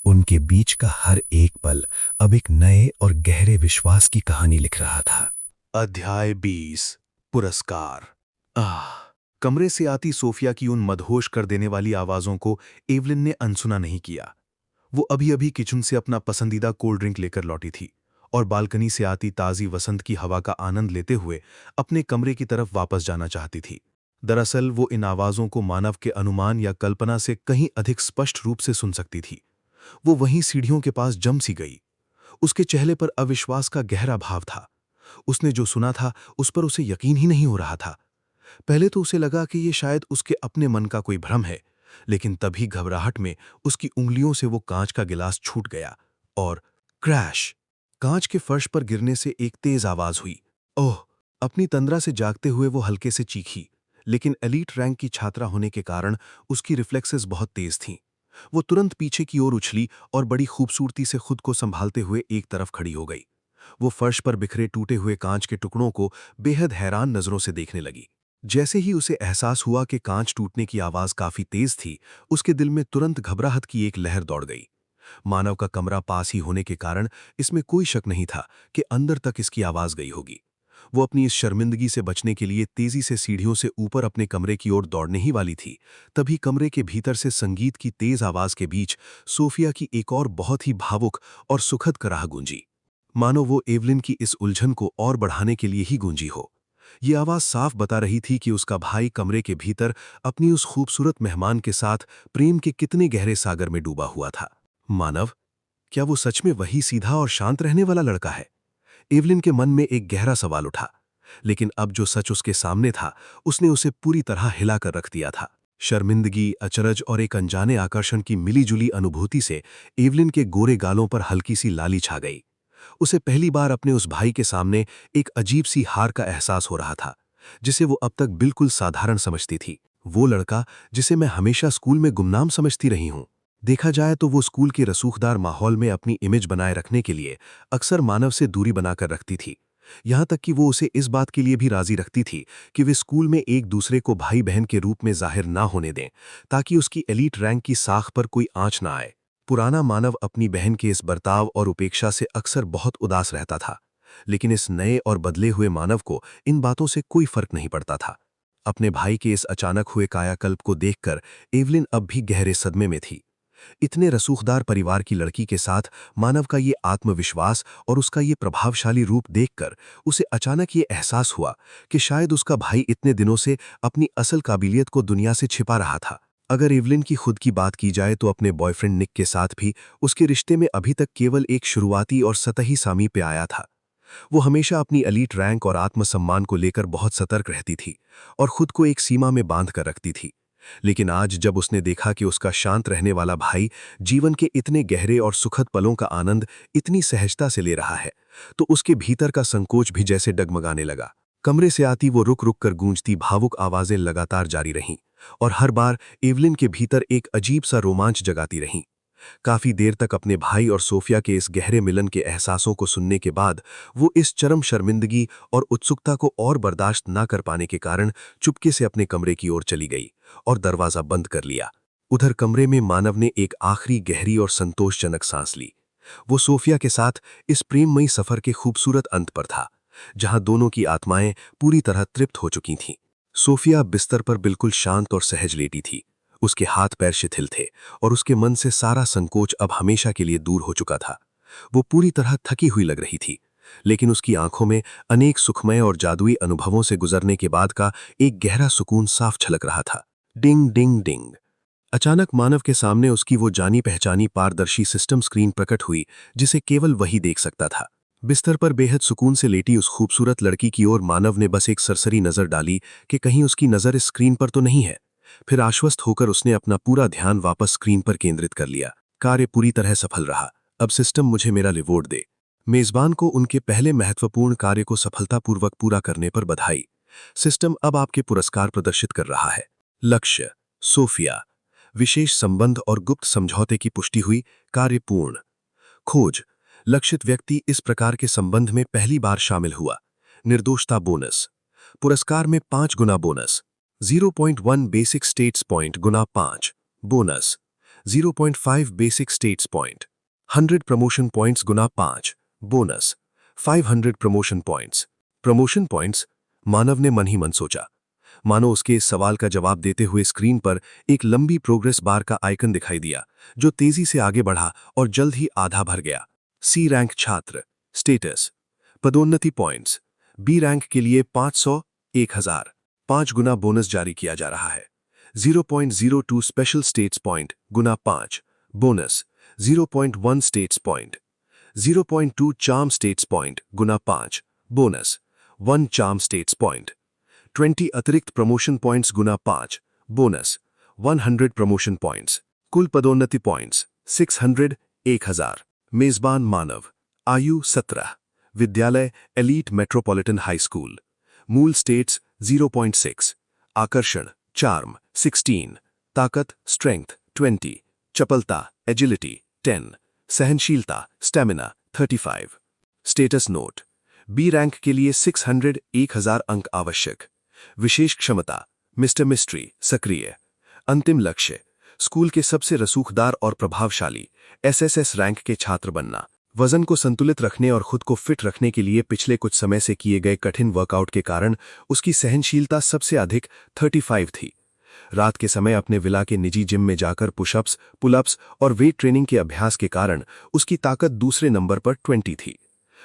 उनके बीच का हर एक पल अब एक नए और गहरे विश्वास की कहानी लिख रहा था। अध्याय 20 पुरस्कार। कमरे से आती सोफिया की उन मदहोश कर देने वाली आवाजों को एवलिन ने अनसुना नहीं किया। वो अभी अभी किचन से अपना पसंदीदा कोल्ड ड्रिंक लेकर लौटी थी और बालकनी से आती ताज़ी वसंत की हवा का आनंद लेते हुए अपने कमरे की तरफ वापस जाना चाहती थी। दरअसल वो इन आवाज़ों को मानव के अनुमान या कल्पना से कहीं अधिक स्पष्ट रूप से सुन सकती थी। वो वहीं सीढ़ियों के पास जम सी गई। उसके चेहरे पर अविश्वास का गहरा भाव था। उसने जो सुना था उस पर उसे यकीन ही नहीं हो रहा था। पहले तो उसे लगा कि ये शायद उसके अपने मन का कोई भ्रम है, लेकिन तभी घबराहट में उसकी उंगलियों से वो कांच का गिलास छूट गया और क्रैश! कांच के फर्श पर गिरने से एक तेज आवाज हुई। ओह! अपनी तंद्रा से जागते हुए वो हल्के से चीखी, लेकिन एलीट रैंक की छात्रा होने के कारण उसकी रिफ्लेक्सेस बहुत तेज थीं। वो तुरंत पीछे की ओर उछली और बड़ी खूबसूरती से खुद को संभालते हुए एक तरफ खड़ी हो गई। वो फर्श पर बिखरे टूटे हुए कांच के टुकड़ों को बेहद हैरान नजरों से देखने लगी। जैसे ही उसे एहसास हुआ कि कांच टूटने की आवाज काफी तेज थी, उसके दिल में तुरंत घबराहट की एक लहर दौड़ गई। मानव का कमरा पास ही होने के कारण इसमें कोई शक नहीं था कि अंदर तक इसकी आवाज गई होगी। वो अपनी इस शर्मिंदगी से बचने के लिए तेजी से सीढ़ियों से ऊपर अपने कमरे की ओर दौड़ने ही वाली थी, तभी कमरे के भीतर से संगीत की तेज आवाज के बीच सोफिया की एक और बहुत ही भावुक और सुखद कराह गूंजी। मानो वो एवलिन की इस उलझन को और बढ़ाने के लिए ही गूंजी हो। ये आवाज साफ बता रही थी कि उसका भाई कमरे के भीतर अपनी उस खूबसूरत मेहमान के साथ प्रेम के कितने गहरे सागर में डूबा हुआ था। मानव, क्या वो सच में वही सीधा और शांत रहने वाला लड़का है? एवलिन के मन में एक गहरा सवाल उठा, लेकिन अब जो सच उसके सामने था उसने उसे पूरी तरह हिलाकर रख दिया था। शर्मिंदगी, अचरज और एक अनजाने आकर्षण की मिलीजुली अनुभूति से एवलिन के गोरे गालों पर हल्की सी लाली छा गई। उसे पहली बार अपने उस भाई के सामने एक अजीब सी हार का एहसास हो रहा था, जिसे वो अब तक बिल्कुल साधारण समझती थी। वो लड़का जिसे मैं हमेशा स्कूल में गुमनाम समझती रही हूँ। देखा जाए तो वो स्कूल के रसूखदार माहौल में अपनी इमेज बनाए रखने के लिए अक्सर मानव से दूरी बनाकर रखती थी। यहाँ तक कि वो उसे इस बात के लिए भी राजी रखती थी कि वे स्कूल में एक दूसरे को भाई बहन के रूप में जाहिर ना होने दें, ताकि उसकी एलीट रैंक की साख पर कोई आंच ना आए। पुराना मानव अपनी बहन के इस बर्ताव और उपेक्षा से अक्सर बहुत उदास रहता था, लेकिन इस नए और बदले हुए मानव को इन बातों से कोई फर्क नहीं पड़ता था। अपने भाई के इस अचानक हुए कायाकल्प को देखकर एवलिन अब भी गहरे सदमे में थी। इतने रसूखदार परिवार की लड़की के साथ मानव का ये आत्मविश्वास और उसका ये प्रभावशाली रूप देखकर उसे अचानक ये एहसास हुआ कि शायद उसका भाई इतने दिनों से अपनी असल काबिलियत को दुनिया से छिपा रहा था। अगर इवलिन की खुद की बात की जाए तो अपने बॉयफ्रेंड निक के साथ भी उसके रिश्ते में अभी तक केवल एक शुरुआती और सतही सामीप्य आया था। वो हमेशा अपनी एलीट रैंक और आत्मसम्मान को लेकर बहुत सतर्क रहती थी और खुद को एक सीमा में बांध कर रखती थी। लेकिन आज जब उसने देखा कि उसका शांत रहने वाला भाई जीवन के इतने गहरे और सुखद पलों का आनंद इतनी सहजता से ले रहा है, तो उसके भीतर का संकोच भी जैसे डगमगाने लगा। कमरे से आती वो रुक रुक कर गूंजती भावुक आवाजें लगातार जारी रहीं और हर बार एवलिन के भीतर एक अजीब सा रोमांच जगाती रहीं। काफी देर तक अपने भाई और सोफिया के इस गहरे मिलन के एहसासों को सुनने के बाद वो इस चरम शर्मिंदगी और उत्सुकता को और बर्दाश्त ना कर पाने के कारण चुपके से अपने कमरे की ओर चली गई और दरवाजा बंद कर लिया। उधर कमरे में मानव ने एक आखिरी गहरी और संतोषजनक सांस ली। वो सोफिया के साथ इस प्रेममयी सफर के खूबसूरत अंत पर था, जहां दोनों की आत्माएं पूरी तरह तृप्त हो चुकी थीं। सोफिया बिस्तर पर बिल्कुल शांत और सहज लेटी थी। उसके हाथ पैर शिथिल थे और उसके मन से सारा संकोच अब हमेशा के लिए दूर हो चुका था। वो पूरी तरह थकी हुई लग रही थी, लेकिन उसकी आंखों में अनेक सुखमय और जादुई अनुभवों से गुजरने के बाद का एक गहरा सुकून साफ झलक रहा था। डिंग डिंग डिंग। अचानक मानव के सामने उसकी वो जानी पहचानी पारदर्शी सिस्टम स्क्रीन प्रकट हुई, जिसे केवल वही देख सकता था। बिस्तर पर बेहद सुकून से लेटी उस खूबसूरत लड़की की ओर मानव ने बस एक सरसरी नजर डाली कि कहीं उसकी नजर इस स्क्रीन पर तो नहीं है। फिर आश्वस्त होकर उसने अपना पूरा ध्यान वापस स्क्रीन पर केंद्रित कर लिया। कार्य पूरी तरह सफल रहा। अब सिस्टम मुझे मेरा रिवॉर्ड दे। मेजबान को उनके पहले महत्वपूर्ण कार्य को सफलतापूर्वक पूरा करने पर बधाई। सिस्टम अब आपके पुरस्कार प्रदर्शित कर रहा है। लक्ष्य सोफिया। विशेष संबंध और गुप्त समझौते की पुष्टि हुई। कार्य पूर्ण। खोज लक्षित व्यक्ति इस प्रकार के संबंध में पहली बार शामिल हुआ। निर्दोषता बोनस। पुरस्कार में 5 गुना बोनस। 0.1 बेसिक स्टेट्स पॉइंट गुना 5 bonus. 0.5 basic stats point. 100 promotion points गुना 5 bonus. 500 promotion points. Promotion points. मानव ने मन ही मन सोचा, मानो उसके इस सवाल का जवाब देते हुए स्क्रीन पर एक लंबी प्रोग्रेस बार का आइकन दिखाई दिया, जो तेजी से आगे बढ़ा और जल्द ही आधा भर गया। सी रैंक छात्र। स्टेटस पदोन्नति पॉइंट्स। बी रैंक के लिए 500 1000 5 गुना बोनस जारी किया जा रहा है। 0.02 स्पेशल स्टेट्स पॉइंट गुना 5 bonus. 0.1 stats point. 0.2 charm stats point गुना 5 बोनस। 1 charm stats point. 20 अतिरिक्त प्रमोशन पॉइंट्स गुना 5 बोनस। 100 promotion points. कुल पदोन्नति पॉइंट्स 600 1000। मेजबान मानव। आयु 17। विद्यालय एलीट मेट्रोपॉलिटन हाई स्कूल। मूल स्टेट्स 0.6। आकर्षण चार्म 16। ताकत स्ट्रेंथ 20। चपलता एजिलिटी 10। सहनशीलता stamina 35। Status note. B rank के लिए 600 1000 अंक आवश्यक। विशेष क्षमता मिस्टर मिस्ट्री सक्रिय। अंतिम लक्ष्य स्कूल के सबसे रसूखदार और प्रभावशाली एसएसएस रैंक के छात्र बनना। वजन को संतुलित रखने और खुद को फिट रखने के लिए पिछले कुछ समय से किए गए कठिन वर्कआउट के कारण उसकी सहनशीलता सबसे अधिक 35 थी। रात के समय अपने विला के निजी जिम में जाकर पुशअप्स, पुलअप्स और वेट ट्रेनिंग के अभ्यास के कारण उसकी ताकत दूसरे नंबर पर 20 थी।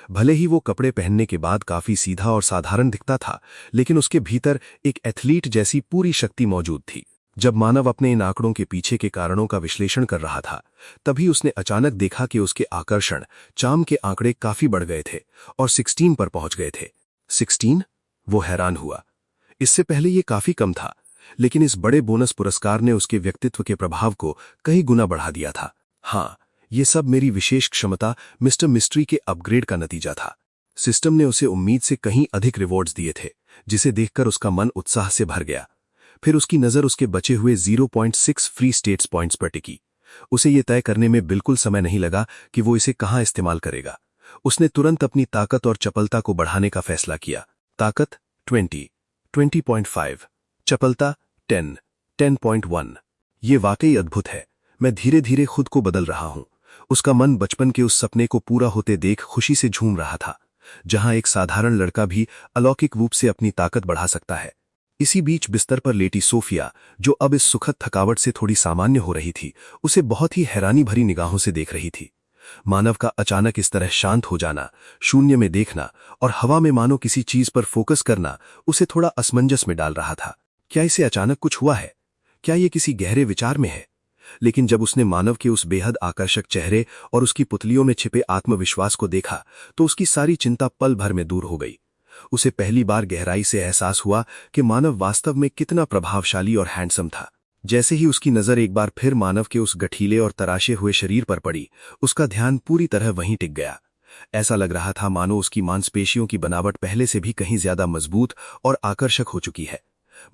भले ही वो कपड़े पहनने के बाद काफी सीधा और साधारण दिखता था, लेकिन उसके भीतर एक एथलीट जैसी पूरी शक्ति मौजूद थी। जब मानव अपने इन आंकड़ों के पीछे के कारणों का विश्लेषण कर रहा था, तभी उसने अचानक देखा कि उसके आकर्षण चार्म के आंकड़े काफी बढ़ गए थे और 16 पर पहुंच गए थे। 16? वो हैरान हुआ। इससे पहले ये काफी कम था, लेकिन इस बड़े बोनस पुरस्कार ने उसके व्यक्तित्व के प्रभाव को कई गुना बढ़ा दिया था। हाँ, ये सब मेरी विशेष क्षमता मिस्टर मिस्ट्री के अपग्रेड का नतीजा था। सिस्टम ने उसे उम्मीद से कहीं अधिक रिवॉर्ड्स दिए थे, जिसे देखकर उसका मन उत्साह से भर गया। फिर उसकी नजर उसके बचे हुए 0.6 फ्री स्टेट्स पॉइंट्स पर टिकी। उसे ये तय करने में बिल्कुल समय नहीं लगा कि वो इसे कहाँ इस्तेमाल करेगा। उसने तुरंत अपनी ताकत और चपलता को बढ़ाने का फैसला किया। ताकत 20, 20.5, चपलता 10, 10.1। ये वाकई अद्भुत है। मैं धीरे धीरे खुद को बदल रहा हूं। उसका मन बचपन के उस सपने को पूरा होते देख खुशी से झूम रहा था, जहां एक साधारण लड़का भी अलौकिक रूप से अपनी ताकत बढ़ा सकता है। इसी बीच बिस्तर पर लेटी सोफिया, जो अब इस सुखद थकावट से थोड़ी सामान्य हो रही थी, उसे बहुत ही हैरानी भरी निगाहों से देख रही थी। मानव का अचानक इस तरह शांत हो जाना, शून्य में देखना और हवा में मानो किसी चीज पर फोकस करना उसे थोड़ा असमंजस में डाल रहा था। क्या इसे अचानक कुछ हुआ है? क्या ये किसी गहरे विचार में है? लेकिन जब उसने मानव के उस बेहद आकर्षक चेहरे और उसकी पुतलियों में छिपे आत्मविश्वास को देखा तो उसकी सारी चिंता पल भर में दूर हो गई। उसे पहली बार गहराई से एहसास हुआ कि मानव वास्तव में कितना प्रभावशाली और हैंडसम था। जैसे ही उसकी नजर एक बार फिर मानव के उस गठीले और तराशे हुए शरीर पर पड़ी, उसका ध्यान पूरी तरह वहीं टिक गया। ऐसा लग रहा था मानो उसकी मांसपेशियों की बनावट पहले से भी कहीं ज्यादा मजबूत और आकर्षक हो चुकी है।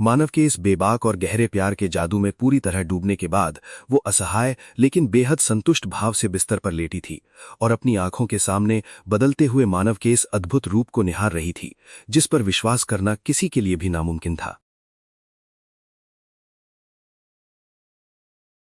मानव के इस बेबाक और गहरे प्यार के जादू में पूरी तरह डूबने के बाद वो असहाय लेकिन बेहद संतुष्ट भाव से बिस्तर पर लेटी थी और अपनी आंखों के सामने बदलते हुए मानव के इस अद्भुत रूप को निहार रही थी, जिस पर विश्वास करना किसी के लिए भी नामुमकिन था।